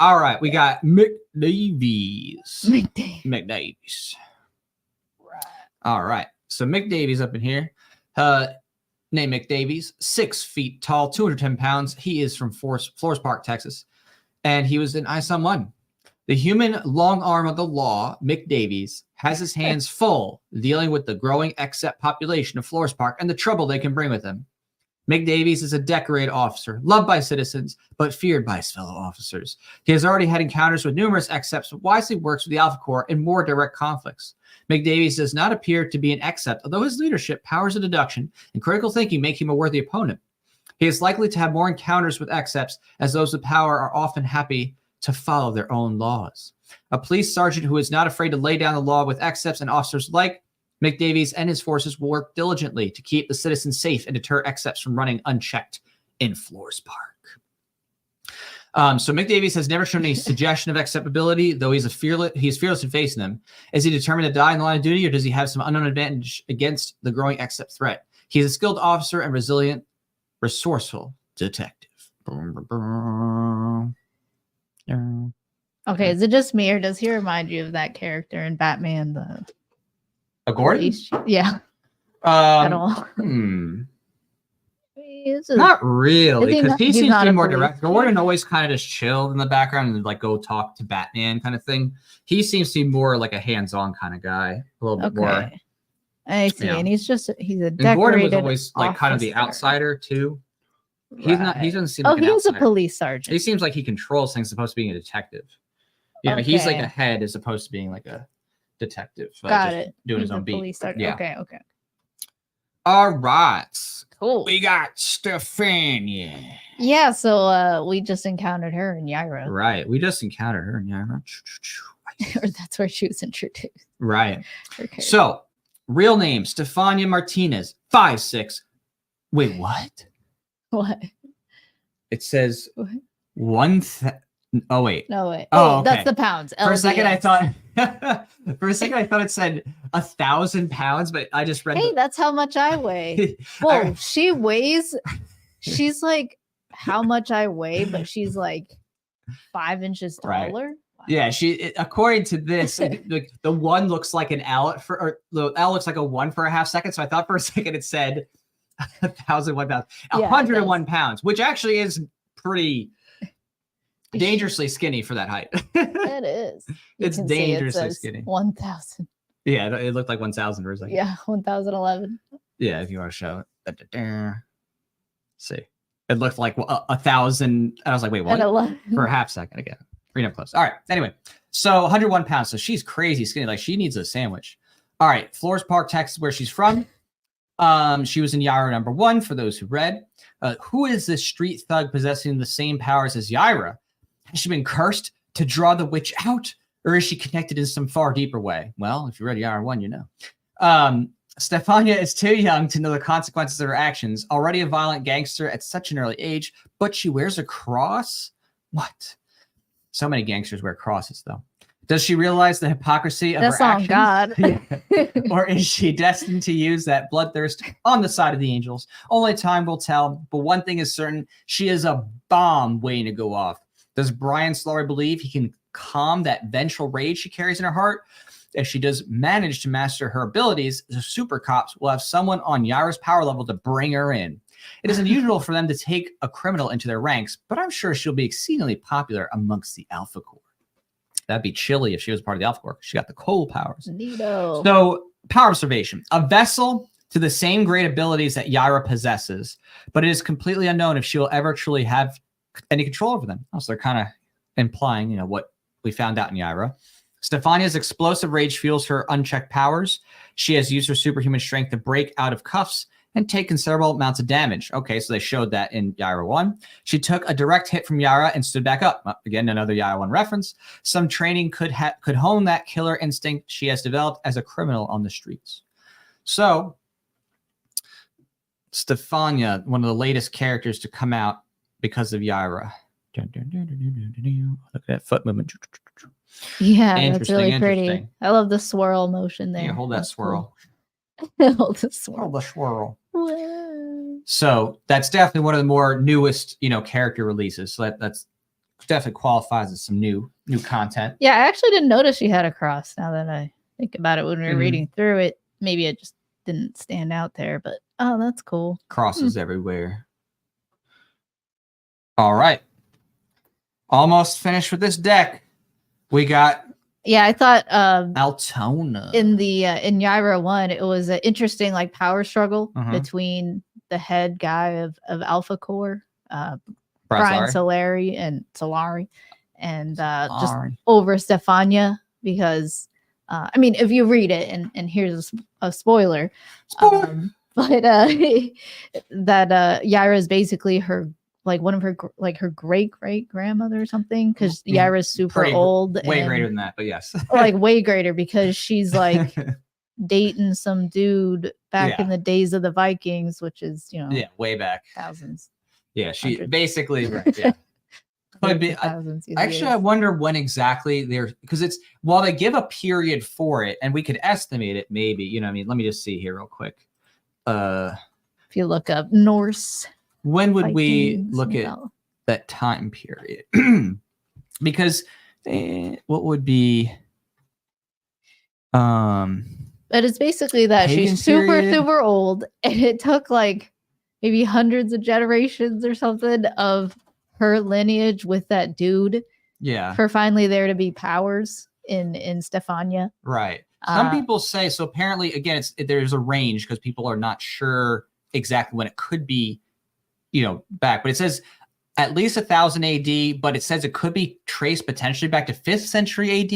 All right, we got McDavies. McDavies. Right. All right, so McDavies up in here. Name McDavies, 6 feet tall, 210 pounds. He is from Flores Park, Texas, and he was in isom 1. The human long arm of the law, McDavies, has his hands full dealing with the growing except population of Flores Park and the trouble they can bring with him. McDavies is a decorated officer, loved by citizens, but feared by his fellow officers. He has already had encounters with numerous excepts, but wisely works with the Alpha Corps in more direct conflicts. McDavies does not appear to be an except, although his leadership, powers of deduction, and critical thinking make him a worthy opponent. He is likely to have more encounters with excepts, as those with power are often happy to follow their own laws. A police sergeant who is not afraid to lay down the law with excepts and officers like McDavies and his forces will work diligently to keep the citizens safe and deter excepts from running unchecked in Flores Park. So McDavies has never shown any suggestion of acceptability, though he's fearless in facing them. Is he determined to die in the line of duty, or does he have some unknown advantage against the growing except threat? He is a skilled officer and resilient, resourceful detective. Okay, is it just me, or does he remind you of that character in Batman? A Gordon? Yeah. At all. Not really, because he seems to be more direct. Gordon Yeah. always kind of just chilled in the background and like go talk to Batman kind of thing. He seems to be more like a hands-on kind of guy, a little bit more. I see, Yeah. and he's a And decorated Gordon was always like kind of the officer. outsider too. Right. He's not. He doesn't seem like an he was a outsider. police sergeant. He seems like he controls things, as opposed to being a detective. Yeah, he's like Okay. a head as opposed to being like a detective. Got just it. Doing He's his own a beat. police sergeant. Yeah. Okay. All right. Cool. We got Stefania. Yeah, so we just encountered her in Yaira. Right. We just encountered her in Yaira. Or that's where she was introduced. Right. Okay. So, real name, Stefania Martinez, 5'6". Wait, what? What? It says What? Oh, wait. No, wait. Oh, okay. That's the pounds. For a second, I LDS. thought it said 1,000 pounds, but I just read. Hey, that's how much I weigh. Whoa, she weighs. She's like how much I weigh, but she's like 5 inches Right. taller. Yeah, according to this, the one looks like an L or the L looks like a 1 for a half second. So I thought for a second it said 1,001 pounds, Yeah, 101 pounds, which actually is pretty dangerously skinny for that height. It is. You It's can see it dangerously says skinny. 1,000. Yeah, it looked like 1,000 for a second. Yeah, 1,011. Yeah, if you want to show it. See, it looked like 1,000. And I was like, wait, what? And 11. For a half second again. Reading up close. All right. Anyway, so 101 pounds. So she's crazy skinny. Like she needs a sandwich. All right. Flores Park, Texas, where she's from. She was in Yaira number 1, for those who read. Who is this street thug possessing the same powers as Yaira? Has she been cursed to draw the witch out? Or is she connected in some far deeper way? Well, if you read Yaira 1, you know. Stefania is too young to know the consequences of her actions. Already a violent gangster at such an early age, but she wears a cross? What? So many gangsters wear crosses, though. Does she realize the hypocrisy of That's her on actions? God. Or is she destined to use that bloodthirst on the side of the angels? Only time will tell, but one thing is certain, she is a bomb waiting to go off. Does Brian Slaughter believe he can calm that vengeful rage she carries in her heart? If she does manage to master her abilities, the super cops will have someone on Yaira's power level to bring her in. It is unusual for them to take a criminal into their ranks, but I'm sure she'll be exceedingly popular amongst the Alpha Corps. That'd be chilly if she was part of the Alpha Corps. She got the cold powers. Neato. So, power observation. A vessel to the same great abilities that Yaira possesses, but it is completely unknown if she will ever truly have any control over them. Also, they're kind of implying, what we found out in Yaira. Stefania's explosive rage fuels her unchecked powers. She has used her superhuman strength to break out of cuffs and take considerable amounts of damage. Okay, so they showed that in Yaira 1. She took a direct hit from Yaira and stood back up. Again, another Yaira 1 reference. Some training could hone that killer instinct she has developed as a criminal on the streets. So, Stefania, one of the latest characters to come out because of Yaira. Look at that foot movement. Yeah, that's really pretty. I love the swirl motion there. Yeah, hold that swirl. Cool. Hold the swirl. Hold the swirl. Whoa. So that's definitely one of the more newest, character releases. So that's definitely qualifies as some new content. Yeah, I actually didn't notice she had a cross. Now that I think about it, when we were reading through it, maybe it just didn't stand out there. But that's cool. Crosses everywhere. All right, almost finished with this deck. We got. Yeah, I thought Altona in the in Yaira 1, it was an interesting power struggle between the head guy of Alpha Corps, Brian Solari, and just over Stefania, because if you read it, and here's a spoiler. But that Yaira is basically her one of her her great grandmother or something, because Yaira's super old, way greater than that, but yes, way greater, because she's dating some dude back in the days of the Vikings, which is way back thousands. Yeah, she basically could be. Actually, I wonder when exactly because it's while they give a period for it, and we could estimate it maybe. Let me just see here real quick. If you look up Norse. When would we look at that time period? Because what would be but it's basically that she's super old, and it took maybe hundreds of generations or something of her lineage with that dude for finally there to be powers in Stefania. Right. Some people say so. Apparently, again, there's a range because people are not sure exactly when it could be back, but it says at least 1000 AD, but it says it could be traced potentially back to 5th century AD,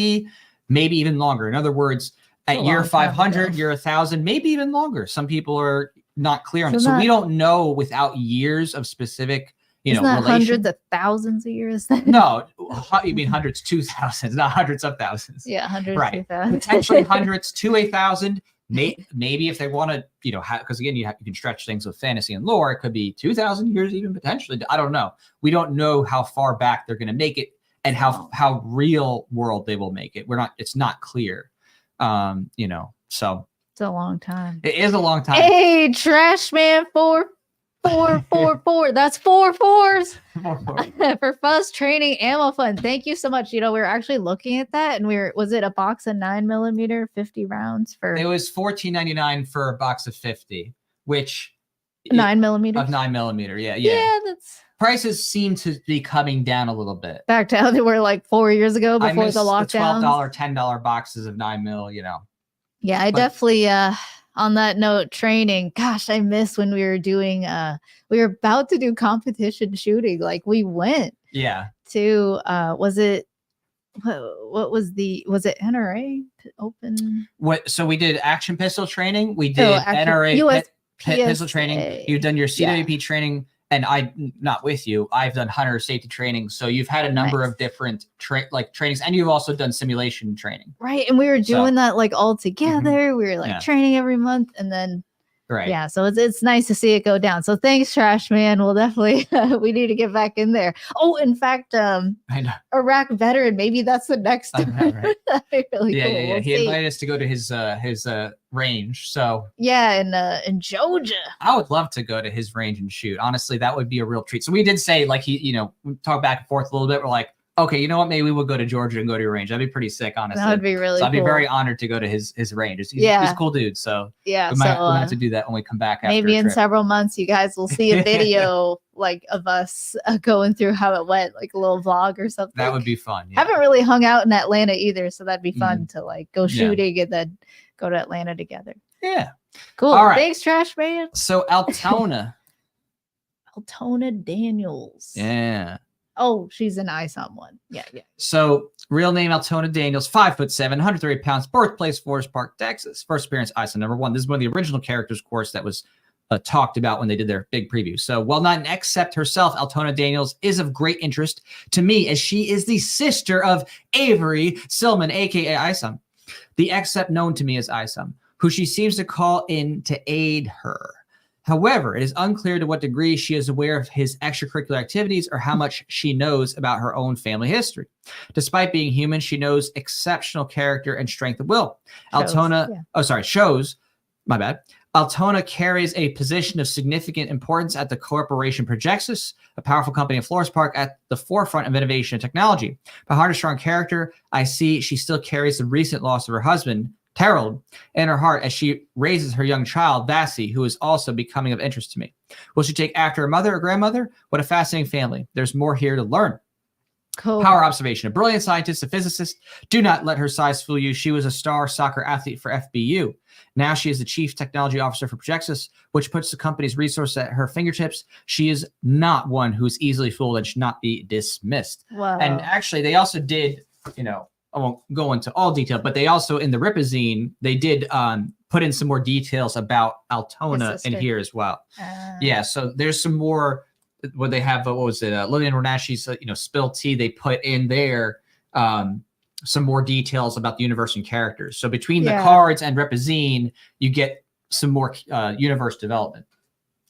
maybe even longer. In other words, at year 500, year 1000, maybe even longer. Some people are not clear on it. So we don't know without years of specific, isn't that hundreds of thousands of years? No, you mean hundreds to thousands, not hundreds of thousands. Yeah, hundreds to thousands. Potentially hundreds to 1,000. Maybe if they want to, because again, you can stretch things with fantasy and lore. It could be 2,000 years, even potentially. I don't know. We don't know how far back they're going to make it and how real world they will make it. It's not clear. So it's a long time. It is a long time. Hey, Trash Man 444. That's 4 4s for Fuzz Training Ammo Fun. Thank you so much. We were actually looking at that, and was it a box of 9mm 50 rounds for? It was $14.99 for a box of 50, which 9mm of 9mm. Yeah. Yeah, that's prices seem to be coming down a little bit. Back to how they were 4 years ago before the lockdown. $12, $10 boxes of 9mm. Yeah, I definitely. On that note, training. Gosh, I miss when we were doing. We were about to do competition shooting. We went. Yeah. To was it? What was it NRA open? So we did action pistol training. We did NRA pistol training. You've done your CWP training, and not with you. I've done hunter safety training. So you've had a number of different trainings, and you've also done simulation training. Right, and we were doing that all together. We were training every month, and then Right. Yeah, so it's nice to see it go down. So thanks, Trash Man. We'll definitely we need to get back in there. Oh, in fact, I know. Iraq veteran. Maybe that's the next. I know, right? That'd be really Yeah, cool. yeah, yeah. We'll He see. invited us to go to his range. So yeah, in Georgia. I would love to go to his range and shoot. Honestly, that would be a real treat. So we did say, like, we talk back and forth a little bit. We're like, okay, you know what? Maybe we will go to Georgia and go to your range. That'd be pretty sick, honestly. That would be really so I'd be cool. very honored to go to his range. He's a cool dude. So yeah, we might have to do that when we come back. Maybe after in several months, you guys will see a video like of us going through how it went, like a little vlog or something. That would be fun. Yeah. Haven't really hung out in Atlanta either, so that'd be fun to like go shooting and then go to Atlanta together. Yeah. Cool. All right. Thanks, Trash Man. So Altona. Altona Daniels. Yeah. Oh, she's an isom one. Yeah. So real name Altona Daniels, 5'7", 130 pounds, birthplace Forest Park, Texas. First appearance isom #1. This is one of the original characters, of course, that was talked about when they did their big preview. So while not an except herself, Altona Daniels is of great interest to me as she is the sister of Avery Silman, aka Isom, the except known to me as Isom, who she seems to call in to aid her. However, it is unclear to what degree she is aware of his extracurricular activities or how much she knows about her own family history. Despite being human, she knows exceptional character and strength of will. Shows. My bad. Altona carries a position of significant importance at the corporation Projexus, a powerful company in Forest Park at the forefront of innovation and technology. Behind her strong character, I see she still carries the recent loss of her husband, Terrell, in her heart as she raises her young child, Vassie, who is also becoming of interest to me. Will she take after her mother or grandmother? What a fascinating family. There's more here to learn. Cool. Power observation. A brilliant scientist, a physicist. Do not let her size fool you. She was a star soccer athlete for FBU. Now she is the chief technology officer for Projexus, which puts the company's resources at her fingertips. She is not one who's easily fooled and should not be dismissed. Wow. And actually, they also did, I won't go into all detail, but they also in the Rippazine, they did put in some more details about Altona in here as well. Yeah, so there's some more where they have Lillian Renashi's spilled tea. They put in there some more details about the universe and characters. So between the cards and Rippazine, you get some more universe development.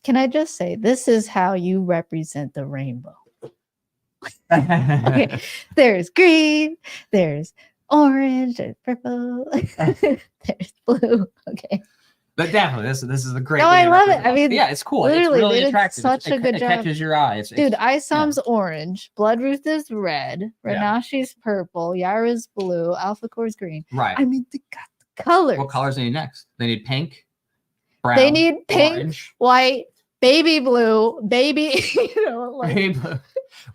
Can I just say this is how you represent the rainbow? Okay. There's green, there's orange, there's purple, there's blue. Okay. But definitely, this is a great. No, I love it. I mean, yeah, it's cool. Literally, it's really they did attractive. such a good job. It catches your eye. Dude, Isom's orange, Bloodruth is red, Renashi's purple, Yaira's blue, Alpha Core's green. Right. I mean, they got the colors. What colors they need next? They need pink, brown. They need pink, orange, white, baby blue, baby. baby blue.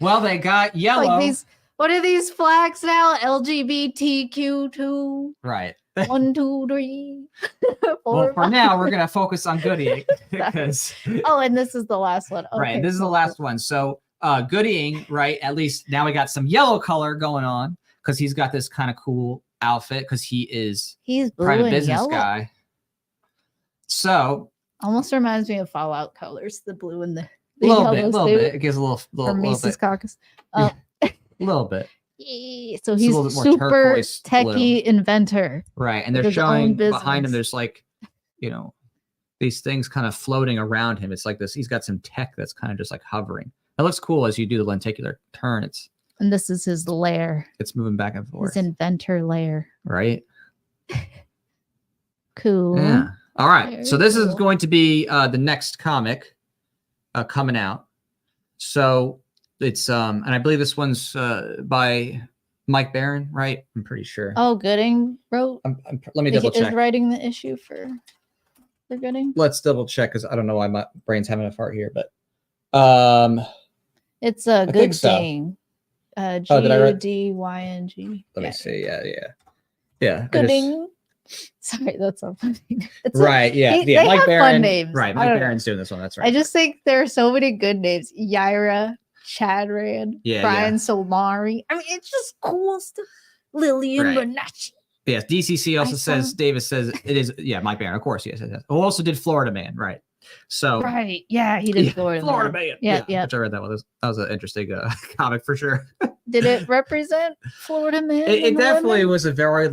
Well, they got yellow. Like these. What are these flags now? LGBTQ2. Right. 1, 2, 3. 4, well, for 5. now, we're gonna focus on goodying because. Oh, and this is the last one. Okay, right. This is the last one. So, goodying. Right. At least now we got some yellow color going on because he's got this kind of cool outfit because he's blue private and business yellow. guy. So. Almost reminds me of Fallout colors, the blue and the little bit. It gives a little Mises bit. Caucus. A little bit. So he's super techie inventor. Right. And they're showing behind him, there's like, these things kind of floating around him. It's like this. He's got some tech that's kind of just like hovering. It looks cool as you do the lenticular turn. And this is his lair. It's moving back and forth. His inventor lair. Right. Cool. Yeah. All right. Very so this cool. is going to be the next comic coming out. So it's and I believe this one's by Mike Barron, right? I'm pretty sure. Oh, Goodyng wrote. Let me double check. Is writing the issue for Goodyng. Let's double check because I don't know why my brain's having a fart here, but it's a good thing. Goodyng. Let me see. Yeah. Goodyng. Sorry, that's so funny. Right. Yeah. They Mike have Barron. fun names. Right. Mike Barron's doing this one. That's right. I just think there are so many good names. Yaira, Chadran, Brian Solari. I mean, it's just cool stuff. Lillian Renacci. Yes. DCC also says, Davis says it is. Yeah. Mike Barron. Of course. Yes. Who also did Florida Man. Right. So. Right. Yeah. He did Florida Man. Yeah. Which I read that one. That was an interesting comic for sure. Did it represent Florida Man? It definitely was a very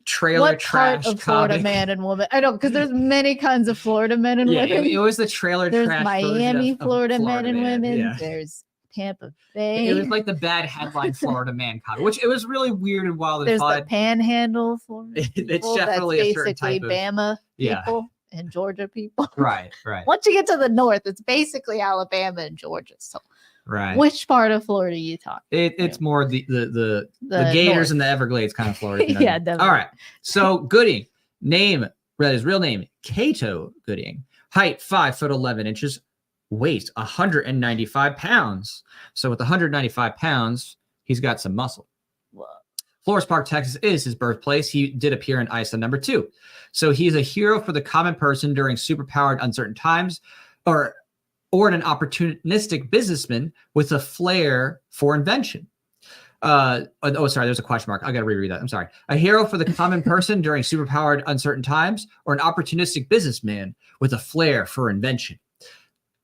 trailer what trash part of Florida comic. man and woman? I know, because there's many kinds of Florida men and women. It was the trailer There's trash Miami, of Florida men and Man. women. Yeah. There's Tampa Bay. It was like the bad headline Florida man comic, which it was really weird and wild and There's fun. the Panhandle Florida It's people. definitely That's a certain basically type of Bama yeah. people and Georgia people. Right. Once you get to the north, it's basically Alabama and Georgia. So, right. which part of Florida you talk? It's more the Gators north. and the Everglades kind of Florida. Yeah, definitely. All right. So Goodyng, his real name, Cato Goodyng, height 5'11", weight 195 pounds. So with 195 pounds, he's got some muscle. Flores Park, Texas is his birthplace. He did appear in isom number 2. So he's a hero for the common person during superpowered uncertain times, or an opportunistic businessman with a flair for invention. Sorry, there's a question mark. I got to reread that. I'm sorry. A hero for the common person during superpowered uncertain times, or an opportunistic businessman with a flair for invention.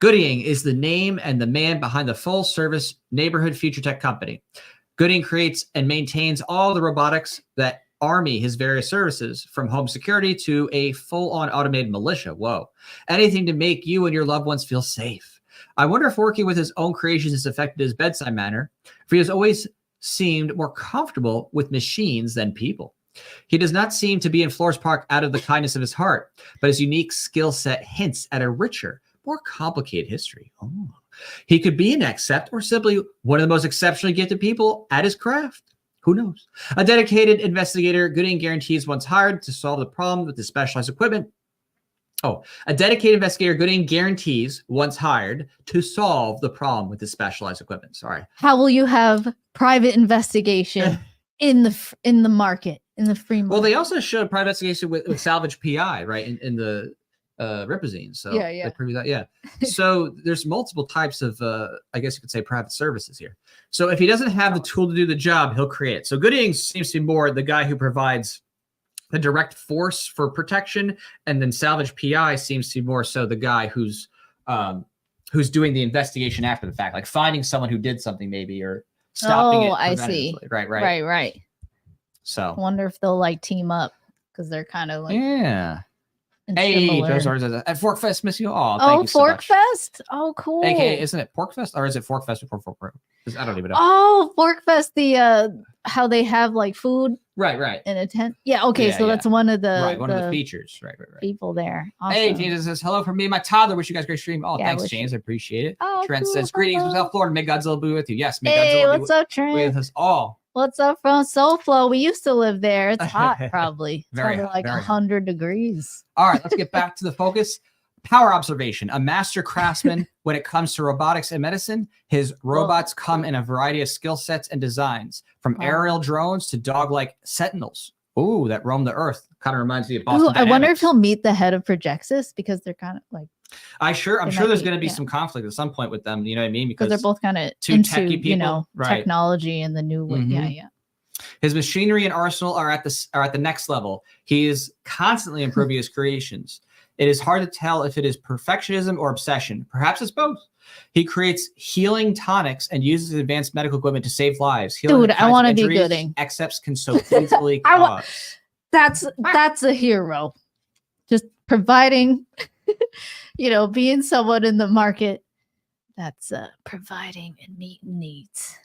Goodyng is the name and the man behind the full-service neighborhood future tech company. Goodyng creates and maintains all the robotics that army his various services, from home security to a full-on automated militia. Whoa. Anything to make you and your loved ones feel safe. I wonder if working with his own creations has affected his bedside manner, for he has always seemed more comfortable with machines than people. He does not seem to be in Flores Park out of the kindness of his heart, but his unique skill set hints at a richer, more complicated history. Oh. He could be an accept or simply one of the most exceptionally gifted people at his craft. Who knows? A dedicated investigator, Goodyng guarantees once hired to solve the problem with the specialized equipment. A dedicated investigator, Goodyng guarantees once hired to solve the problem with the specialized equipment. Sorry. How will you have private investigation in the market, in the free market? Well, they also showed private investigation with Salvage PI, right, in the Rippaverse. So yeah. they preview that. Yeah. So there's multiple types of, I guess you could say, private services here. So if he doesn't have the tool to do the job, he'll create it. So Goodyng seems to be more the guy who provides the direct force for protection, and then Salvage PI seems to be more so the guy who's doing the investigation after the fact, like finding someone who did something maybe, or stopping it. Oh, I see. Right. So I wonder if they'll like team up, because they're kind of like Hey, similar. at Fork Fest, miss you all. Oh, Thank you so Fork much. Fest? Oh, cool. AKA, isn't it Pork Fest, or is it Fork Fest before Fork? I don't even know. Oh, Fork Fest, the how they have like food Right. in a tent. Yeah, okay, so that's one of the one of the features. Right. People there. Awesome. Hey, James says hello from me and my toddler. Wish you guys a great stream. Oh, Yeah, thanks, James. I appreciate it. Oh, Trent cool. says greetings from Hello. South Florida. May Godzilla be with you. Yes, may Hey, Godzilla what's up, be Trent? with us all. What's up from SoFlo? We used to live there. It's hot, probably. It's Very probably hot, like very 100 degrees. All right, let's get back to the focus. Power observation. A master craftsman when it comes to robotics and medicine. His robots come in a variety of skill sets and designs, from aerial drones to dog-like sentinels. Ooh, that roam the earth. Kind of reminds me of Boston Ooh, I wonder if Dynamics. he'll meet the head of Projexis, because they're kind of like, I'm sure might there's be, going to be yeah. some conflict at some point with them. You know what I mean? because they're both kind of two into, techie people, right. technology and the new way. Mhm. Yeah. His machinery and arsenal are at the next level. He is constantly improving his creations. It is hard to tell if it is perfectionism or obsession. Perhaps it's both. He creates healing tonics and uses advanced medical equipment to save lives. Dude, I want to be Goodyng. Excepts can so easily I wa- cause. That's a hero. Just providing, being someone in the market that's providing and meeting needs.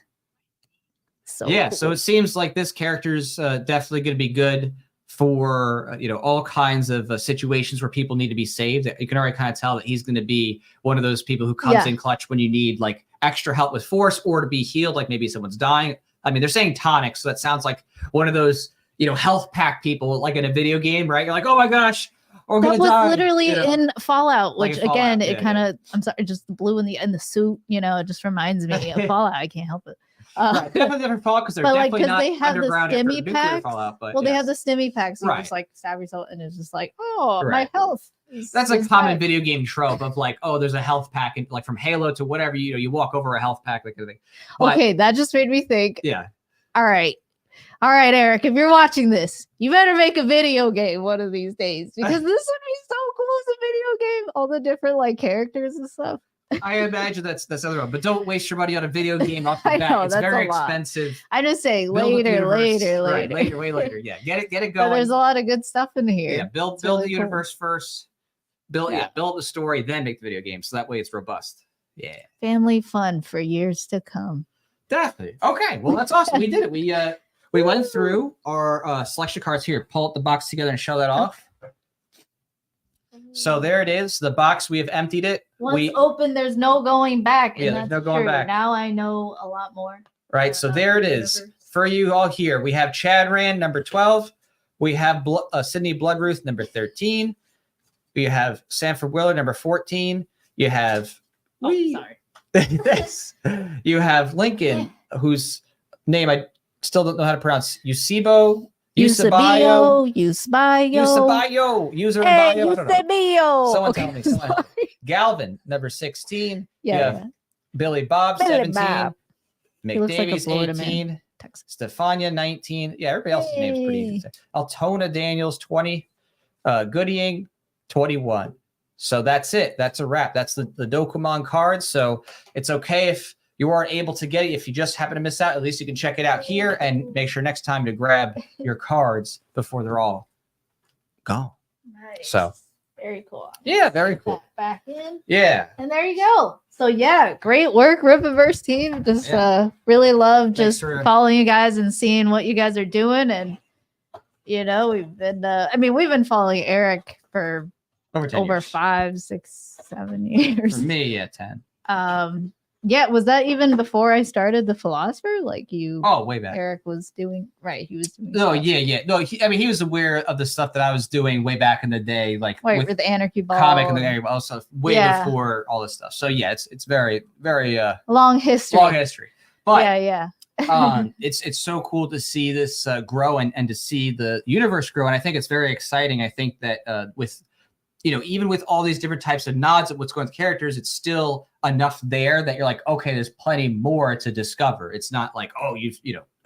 So Yeah, cool. so it seems like this character's definitely going to be good for all kinds of situations where people need to be saved. You can already kind of tell that he's going to be one of those people who comes in clutch when you need like extra help with force or to be healed, like maybe someone's dying. I mean, they're saying tonics, so that sounds like one of those health pack people, like in a video game, right? You're like, oh my gosh, we're that gonna was die. literally in Fallout, Like which in Fallout, again, yeah, it kind of I'm sorry, just the blue in the suit, it just reminds me of Fallout. I can't help it. Right, definitely different Fallout, because they're but definitely not they have the underground after stimmy nuclear packs. Fallout. But Well, they have the stimmy packs, so you Right. just like stab yourself, and it's just like, oh, my Right. health. That's a is common back. video game trope of like, oh, there's a health pack, and like from Halo to whatever, you walk over a health pack, like kind of thing. But, Okay, that just made me think. Yeah. All right, Eric, if you're watching this, you better make a video game one of these days, because this would be so cool as a video game. All the different like characters and stuff. I imagine that's the other one. But don't waste your money on a video game off the I bat. know, It's that's very a lot. expensive. I just say Build the later, universe. later. Right, later, way later. Yeah, get it But going. there's a lot of good stuff in here. Yeah, build really the cool. universe first. Build the story, then make the video game. So that way it's robust. Yeah. Family fun for years to come. Definitely. Okay. Well, that's awesome. We did it. We went through our selection cards here. Pull up the box together and show that off. So there it is. The box. We have emptied it. Once open, there's no going back. Yeah, And there's that's no going true. back. Now I know a lot more. Right. So there it is. For you all here, we have Chad Rand, number 12. We have Sydney Bloodruth, number 13. We have Sanford Willard, number 14. You have sorry. this. You have Lincoln, whose name I still don't know how to pronounce. Eusebio. Eusebio. User Hey, bio. I don't know. Eusebio. Someone tell me. Someone. Galvin, number 16. Yeah. You have Billy Bob, Billy 17. Bob. He looks like a McDavies, Florida man. 18. Texas. Stefania, 19. Yeah, everybody else's name's pretty easy. Altona Daniels, 20. Goodying, 21. So that's it. That's a wrap. That's the Dokumaan cards. So it's okay if you aren't able to get it. If you just happen to miss out, at least you can check it out here and make sure next time to grab your cards before they're all gone. Nice. So very cool. yeah, very cool. Back in. Yeah. And there you go. So yeah, great work, Rippaverse team. Just really love just following you guys and seeing what you guys are doing. And we've been following Eric for over 5, 6, 7 years. For me, yeah, 10. Yeah, was that even before I started the Philosopher? Like you? Oh, way back. Eric was doing right. He was doing. No, yeah. No, he was aware of the stuff that I was doing way back in the day, like with the Anarchy Ball, comic and the Anarchy Ball stuff, way before all this stuff. So yeah, it's very, very long history. Long history. But yeah. It's so cool to see this grow and to see the universe grow, and I think it's very exciting. I think that with even with all these different types of nods at what's going on with characters, it's still enough there that you're like, okay, there's plenty more to discover. It's not like, oh,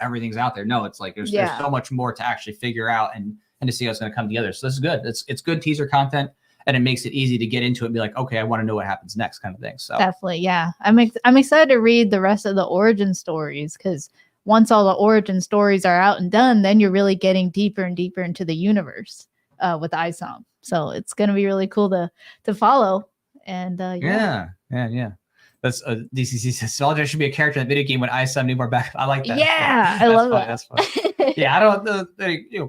everything's out there. No, it's like there's so much more to actually figure out and to see how it's going to come together. So this is good. It's good teaser content, and it makes it easy to get into it and be like, okay, I want to know what happens next, kind of thing. So definitely, yeah. I'm excited to read the rest of the origin stories, because once all the origin stories are out and done, then you're really getting deeper and deeper into the universe with isom. So it's going to be really cool to follow. And yeah. That's DCC says Voluntaryist should be a character in that video game when isom knew more back. I like that. Yeah, I love that. That's fun. Yeah, I don't know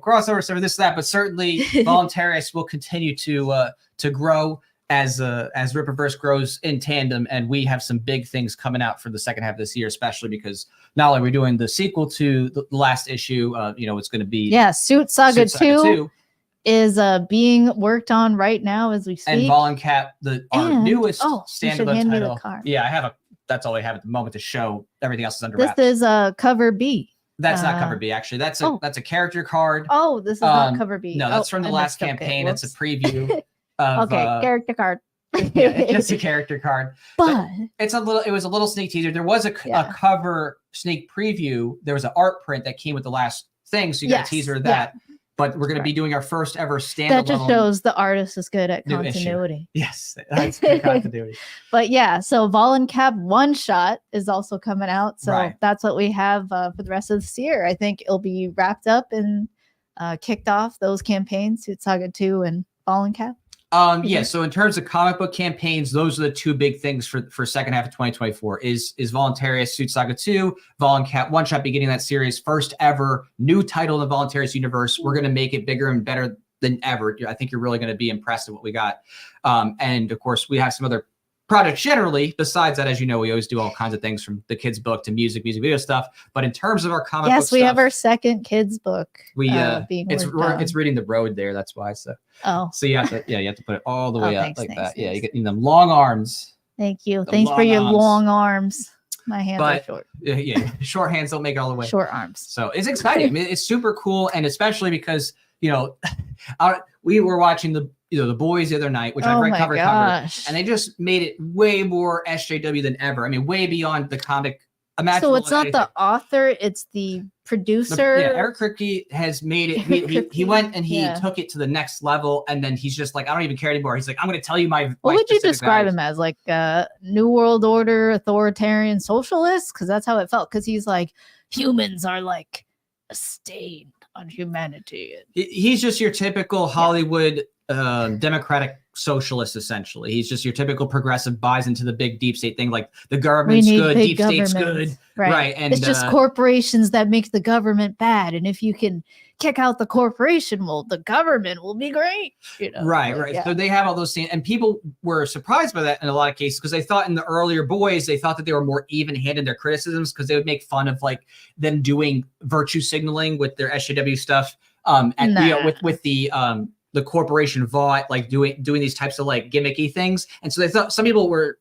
crossover stuff, this, that, but certainly Voluntaryist will continue to grow as Rippaverse grows in tandem, and we have some big things coming out for the second half of this year, especially because not only are we doing the sequel to the last issue, it's going to be Suit Saga 2 is being worked on right now as we speak. And Voluncat, our newest standalone title. Yeah, that's all I have at the moment to show. Everything else is under wraps. This is cover B. That's not cover B, actually. That's a character card. Oh, this is not cover B. No, that's from the last campaign. It's a preview of character card. Yeah, it's just a character card. But it was a little sneak teaser. There was a cover sneak preview. There was an art print that came with the last thing, so you got a teaser of that. But we're going to be doing our first ever standalone. That just shows the artist is good at continuity. Yes, that's good continuity. But yeah, so Voluntaryist one shot is also coming out. So that's what we have for the rest of this year. I think it'll be wrapped up and kicked off, those campaigns, Suit Saga 2 and Voluntaryist. So in terms of comic book campaigns, those are the two big things for second half of 2024 is Voluntaryist Suit Saga 2, Voluntaryist one shot beginning that series, first ever new title in the Voluntaryist universe. We're going to make it bigger and better than ever. I think you're really going to be impressed with what we got. And of course we have some other projects generally. Besides that, as you know, we always do all kinds of things from the kids book to music video stuff. But in terms of our comic book we stuff, have our second kids book. It's reading the road there. That's why. So you have to put it all the way up like that. Yeah, you get them long arms. Thank you. Thanks for your long arms. My hands are short. Yeah, short hands don't make it all the way. Short arms. So it's exciting. I mean, it's super cool, and especially because we were watching the Boys the other night, which I've read cover, and they just made it way more SJW than ever. I mean, way beyond the comic imaginable. So it's not the author, it's the producer. Eric Kripke has made it. He went and he took it to the next level, and then he's just like, I don't even care anymore. He's like, I'm going to tell you my. What would you describe him as? Like New World Order, authoritarian, socialist? Because that's how it felt. Because he's like, humans are like a stain on humanity. He's just your typical Hollywood democratic socialist, essentially. He's just your typical progressive, buys into the big deep state thing, like the government's good, deep state's good, right? And it's just corporations that make the government bad, and if you can kick out the corporation, well, the government will be great, you know? Right. So they have all those things, and people were surprised by that in a lot of cases because they thought in the earlier boys, they thought that they were more even-handed in their criticisms because they would make fun of like them doing virtue signaling with their SJW stuff, with the corporation vault, like doing these types of like gimmicky things. And so they thought some people were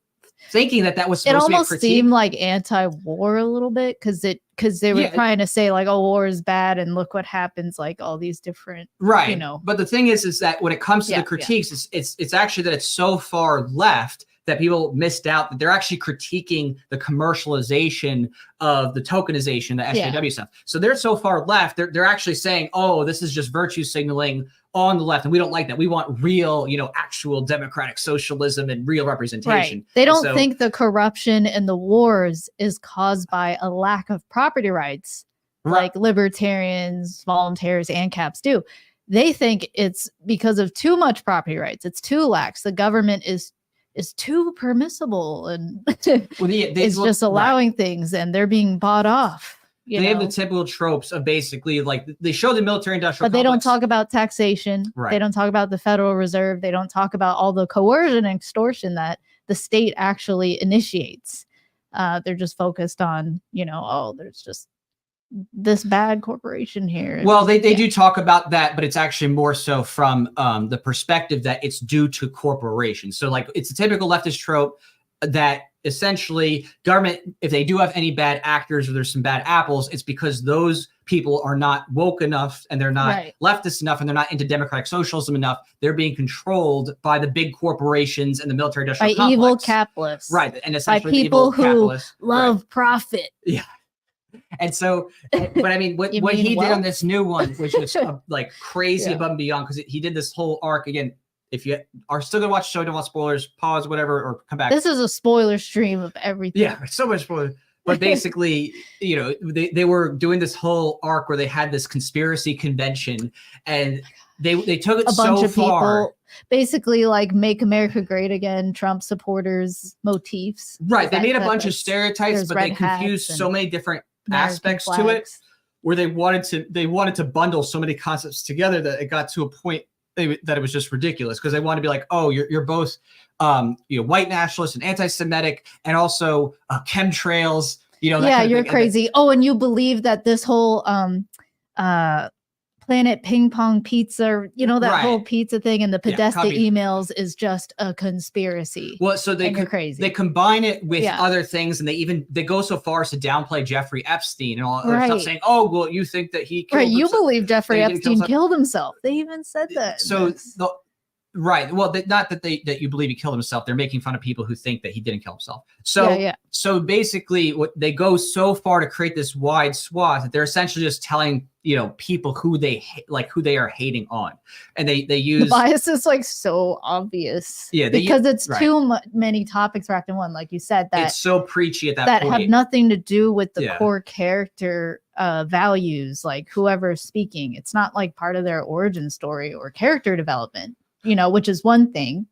thinking that was supposed to be a critique. It almost seemed like anti-war a little bit because they were trying to say like, oh, war is bad and look what happens, like all these different, you know. But the thing is that when it comes to the critiques, it's actually that it's so far left that people missed out that they're actually critiquing the commercialization of the tokenization, the SJW stuff. So they're so far left, they're actually saying, oh, this is just virtue signaling on the left, and we don't like that. We want real, actual democratic socialism and real representation. Right. They don't think the corruption and the wars is caused by a lack of property rights, like libertarians, voluntarists, and caps do. They think it's because of too much property rights. It's too lax. The government is too permissible, and it's just allowing things, and they're being bought off. They have the typical tropes of basically like they show the military industrial complex. But they don't talk about taxation. They don't talk about the Federal Reserve. They don't talk about all the coercion and extortion that the state actually initiates. They're just focused on, there's just this bad corporation here. Well, they do talk about that, but it's actually more so from the perspective that it's due to corporations. So like it's a typical leftist trope that essentially government, if they do have any bad actors or there's some bad apples, it's because those people are not woke enough and they're not leftist enough and they're not into democratic socialism enough. They're being controlled by the big corporations and the military industrial complex. Evil capitalists. Right. And essentially by people who love profit. Yeah. And so, but I mean, what he did on this new one, which was like crazy above and beyond, because he did this whole arc again. If you are still gonna watch the show, don't want spoilers, pause, whatever, or come back. This is a spoiler stream of everything. Yeah, so much spoiler. But basically, they were doing this whole arc where they had this conspiracy convention, and they took it so far. People, basically, like make America great again, Trump supporters motifs. Right. They made a bunch of stereotypes, but they confused so many different aspects to it, where they wanted to bundle so many concepts together that it got to a point that it was just ridiculous because they want to be like, oh, you're both white nationalist and anti-Semitic and also chemtrails, you're crazy. And you believe that this whole Planet Ping Pong Pizza, that whole pizza thing and the Podesta emails is just a conspiracy. Well, so you're crazy. They combine it with other things, and they go so far as to downplay Jeffrey Epstein and all other stuff, saying, "Oh, well, you think that he killed himself. You believe Jeffrey Epstein killed himself." They even said that. So well, not that you believe he killed himself. They're making fun of people who think that he didn't kill himself. So basically, what they go so far to create this wide swath that they're essentially just telling people who they are hating on, and they use the bias is like so obvious. Because it's too many topics wrapped in one, like you said. That it's so preachy at that point. Have nothing to do with the core character values, like whoever's speaking. It's not like part of their origin story or character development. Which is one thing,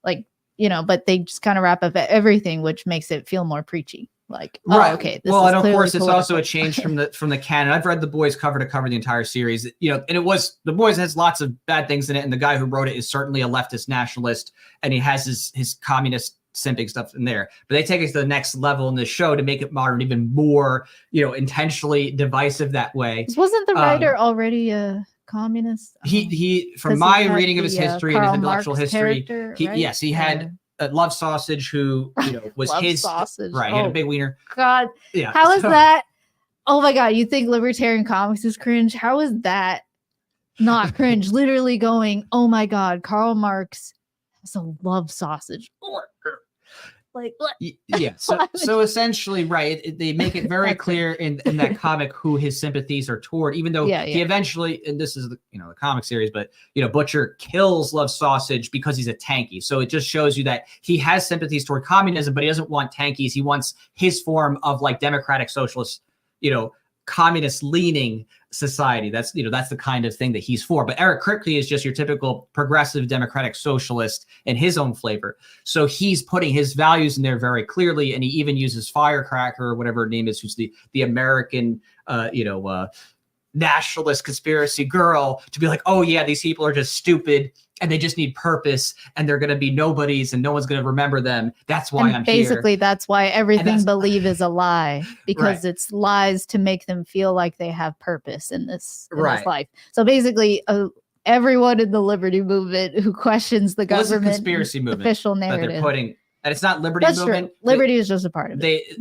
but they just kind of wrap up everything, which makes it feel more preachy. Like, okay. Well, and of course, it's also a change from the canon. I've read The Boys cover to cover the entire series. And The Boys has lots of bad things in it, and the guy who wrote it is certainly a leftist nationalist, and he has his communist simping stuff in there. But they take it to the next level in the show to make it modern, even more, intentionally divisive that way. Wasn't the writer already communist? He from my reading of his history and his intellectual history, he had a Love Sausage who was his sausage. Right. He had a big wiener. God, how is that? Oh my God, you think libertarian comics is cringe? How is that not cringe? Literally going, oh my God, Karl Marx has a love sausage. Like, what? Yeah. So essentially, right, they make it very clear in that comic who his sympathies are toward, even though he eventually, and this is the comic series, but Butcher kills Love Sausage because he's a tanky. So it just shows you that he has sympathies toward communism, but he doesn't want tankies. He wants his form of like democratic socialist, communist leaning society. That's the kind of thing that he's for. But Eric Kripke is just your typical progressive democratic socialist in his own flavor. So he's putting his values in there very clearly, and he even uses Firecracker or whatever her name is, who's the American nationalist conspiracy girl, to be like, oh yeah, these people are just stupid and they just need purpose and they're going to be nobodies and no one's going to remember them. That's why I'm here. Basically, that's why everything believe is a lie, because it's lies to make them feel like they have purpose in this life. So basically, everyone in the liberty movement who questions the government conspiracy movement official narrative that they're putting. And it's not liberty movement. True. Liberty is just a part of it.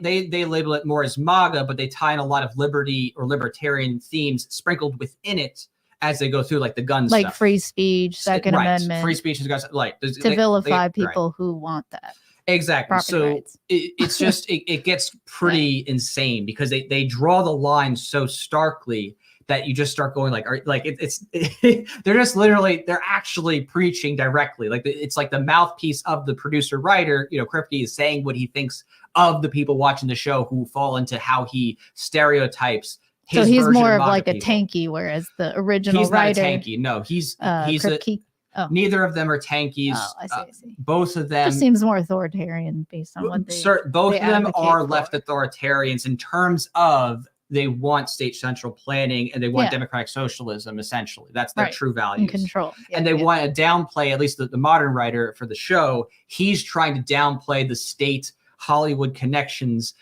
They label it more as MAGA, but they tie in a lot of liberty or libertarian themes sprinkled within it as they go through, like the gun like stuff. Free speech, Second Amendment. Free speech is like to vilify people who want that. Exactly. So it's just it gets pretty insane because they draw the line so starkly that you just start going they're just literally, they're actually preaching directly. Like it's like the mouthpiece of the producer writer, Kripke is saying what he thinks of the people watching the show who fall into how he stereotypes his so he's version more of like people. A tanky, whereas the original he's writer. Not a tanky. No, he's Kripke. Neither of them are tankies. Oh, I see. Both of them just seems more authoritarian based on what they both of them are for. left authoritarians in terms of they want state central planning and they want democratic socialism. Essentially, that's their true values. And control. And they want to downplay, at least the modern writer for the show, he's trying to downplay the state Hollywood connections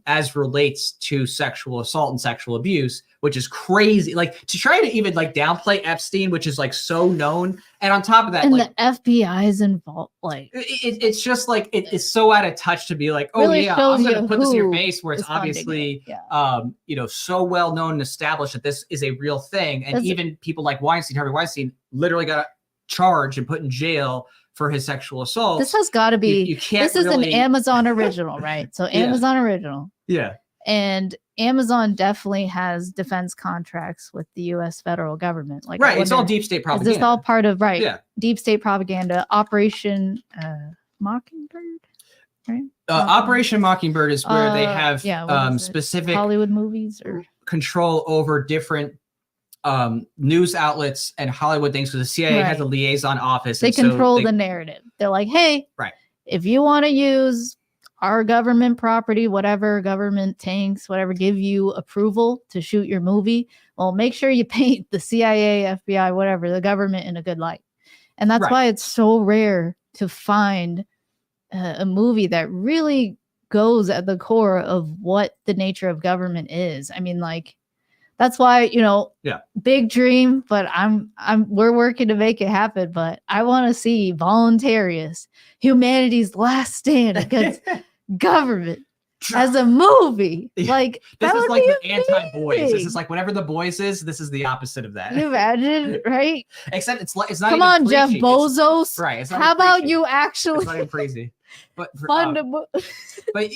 as relates to sexual assault and sexual abuse, which is crazy. Like to try to even like downplay Epstein, which is like so known. And on top of that, and like, the FBI is involved. Like it's just like it's so out of touch to be like, oh really yeah, I'm going to put this in your face where it's obviously so well known and established that this is a real thing. And even people like Harvey Weinstein, literally got charged and put in jail for his sexual assault. This has got to be. You can't. This is an Amazon original, right? So Amazon original. Yeah. And Amazon definitely has defense contracts with the U.S. federal government. Like, right, it's all deep state propaganda. Is this all part of deep state propaganda? Operation Mockingbird, right? Operation Mockingbird is where they have specific Hollywood movies or control over different news outlets and Hollywood things, because the CIA has a liaison office. They control the narrative. They're like, hey, if you want to use our government property, whatever, government tanks, whatever, give you approval to shoot your movie, well, make sure you paint the CIA, FBI, whatever, the government in a good light. And that's why it's so rare to find a movie that really goes at the core of what the nature of government is. I mean, like, that's why, big dream, but we're working to make it happen. But I want to see Voluntaryist, humanity's last stand against government as a movie. Like, this is like the anti-boys. This is like whenever the boys is, this is the opposite of that. Can you imagine, right? Except it's not. Come on, Jeff Bezos. Right. It's not how about you actually? It's not even crazy. But but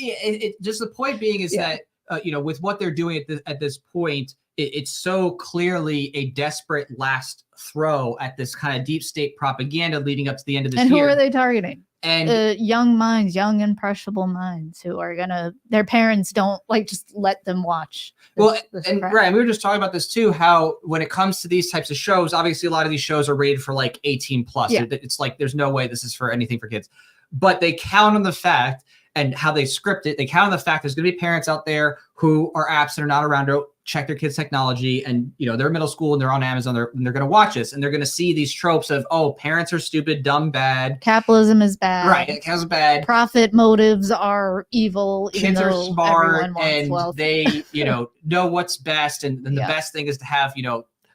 just the point being is that with what they're doing at this point, it's so clearly a desperate last throw at this kind of deep state propaganda leading up to the end of this year. And who are they targeting? And young minds, young impressionable minds who are their parents don't just let them watch. And we were just talking about this too, how when it comes to these types of shows, obviously a lot of these shows are rated for like 18 plus. Yeah. It's like, there's no way this is for anything for kids, but they count on the fact and how they script it. They count on the fact there's going to be parents out there who are absent or not around to check their kids' technology, and they're middle school and they're on Amazon. They're going to watch this and they're going to see these tropes of, oh, parents are stupid, dumb, bad. Capitalism is bad. Right, capitalism is bad. Profit motives are evil. Kids are smart and they know what's best, and the best thing is to have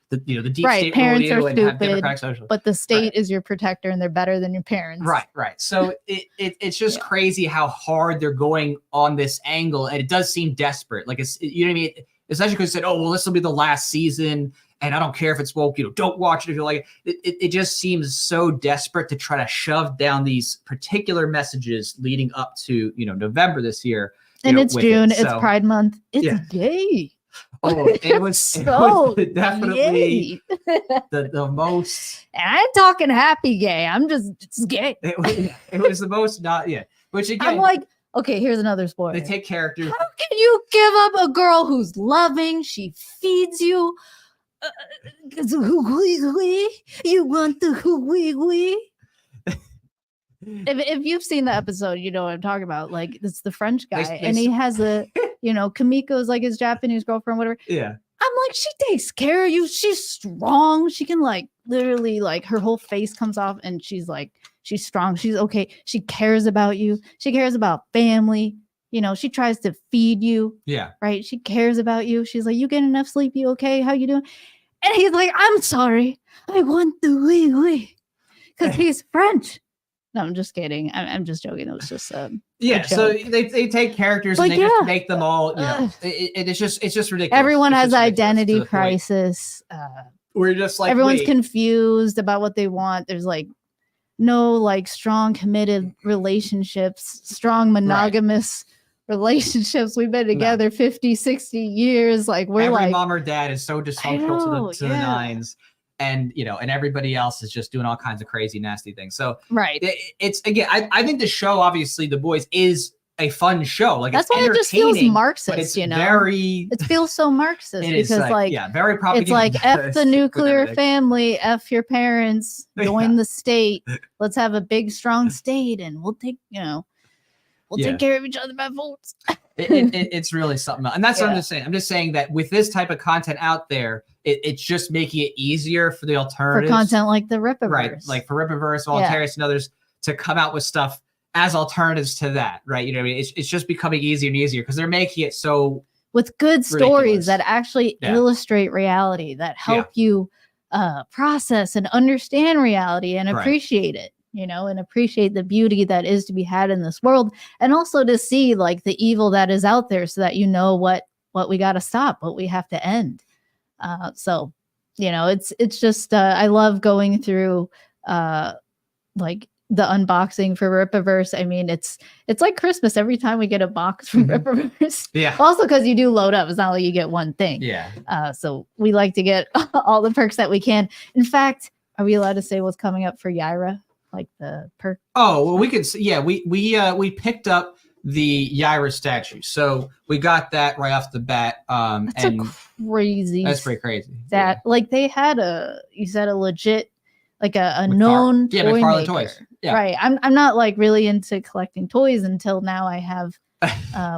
the deep state parents are and have democratic socialism. But the state is your protector and they're better than your parents. Right. So it's just crazy how hard they're going on this angle, and it does seem desperate. Like, it's you know what I mean? Especially because they said, oh, well, this will be the last season and I don't care if it's woke, don't watch it if you like it. It just seems so desperate to try to shove down these particular messages leading up to, November this year. And it's June, it's Pride Month. It's gay. Oh, it was definitely the most. And I'm talking happy gay. I'm just gay. It was the most not Which again, I'm like, okay, here's another spoiler. They take characters. How can you give up a girl who's loving? She feeds you. You want the hoo-wee-wee? If you've seen the episode, you know what I'm talking about. Like, it's the French guy, and he has Kamiko's like his Japanese girlfriend, whatever. Yeah. I'm like, she takes care of you. She's strong. She can literally her whole face comes off, and she's strong. She's okay. She cares about you. She cares about family. She tries to feed you. Yeah. Right. She cares about you. She's like, you get enough sleep? You okay? How you doing? And he's like, I'm sorry. I want the wee because he's French. No, I'm just kidding. I'm just joking. It was just so they take characters and they just make them all. It's just ridiculous. Everyone has identity crisis. We're just like everyone's confused about what they want. There's no strong committed relationships, strong monogamous relationships. We've been together 50, 60 years. Every mom or dad is so dysfunctional to the nines. And and everybody else is just doing all kinds of crazy, nasty things. So it's again, I think the show, obviously, The Boys, is a fun show. That's why it just feels Marxist. It feels so Marxist because very propaganda. It's like F the nuclear family, F your parents, join the state. Let's have a big, strong state, and we'll take take care of each other by votes. It's really something else. And that's what I'm just saying. I'm just saying that with this type of content out there, it's just making it easier for the alternatives. For content like the Rippaverse. Right. Like for Rippaverse, Voluntaryist, and others to come out with stuff as alternatives to that. Right. You know what I mean? It's just becoming easier and easier because they're making it so with good stories that actually illustrate reality, that help you process and understand reality and appreciate it. And appreciate the beauty that is to be had in this world, and also to see the evil that is out there, so that what we got to stop, what we have to end. So it's just I love going through the unboxing for Rippaverse. I mean, it's like Christmas every time we get a box from Rippaverse. Yeah. Also, because you do load up, it's not like you get one thing. Yeah. So we like to get all the perks that we can. In fact, are we allowed to say what's coming up for Yaira? Like the perk? Oh, well, we could. Yeah, we picked up the Yaira statue, so we got that right off the bat. That's crazy. That's pretty crazy. That they had a legit a known toy maker. Toys. Yeah. Right. I'm not really into collecting toys until now. I have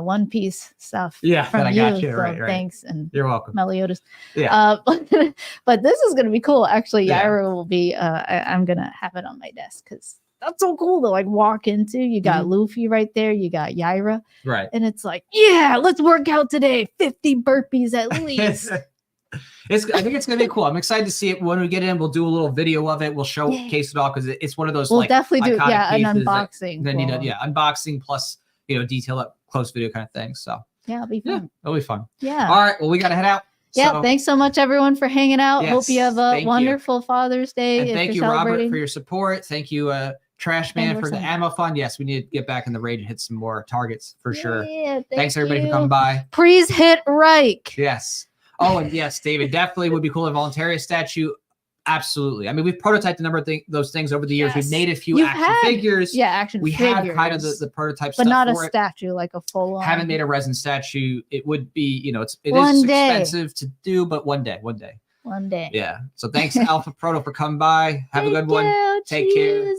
One Piece stuff. Yeah, from I got you. Right. Thanks, and you're welcome. Meliodas. Yeah. But this is gonna be cool. Actually, Yaira will be. I'm gonna have it on my desk because that's so cool to walk into. You got Luffy right there. You got Yaira. Right. And it's let's work out today. 50 burpees at least. I think it's gonna be cool. I'm excited to see it when we get in. We'll do a little video of it. We'll showcase it all because it's one of those. We'll definitely do an unboxing. Then unboxing plus detail up close video kind of thing. So it'll be fun. It'll be fun. Yeah. All right. Well, we gotta head out. Yeah. Thanks so much, everyone, for hanging out. Yes, hope you have a wonderful Father's Day. And thank you, Robert, for your support. Thank you, Trash Man, for the ammo fund. Yes, we need to get back in the raid and hit some more targets for sure. Yeah. Thanks everybody for coming by. Please hit Reich. Yes. Oh, and yes, David, definitely would be cool. A Voluntaryist statue. Absolutely. I mean, we've prototyped a number of those things over the years. Yes. We've made a few action figures. Yeah, action figures. We have kind of the prototype but stuff, not a statue, like a full on. Haven't made a resin statue. It would be, it is expensive to do, but one day. One day. Yeah. So thanks, Alpha Proto, for coming by. Have a good one. Take care.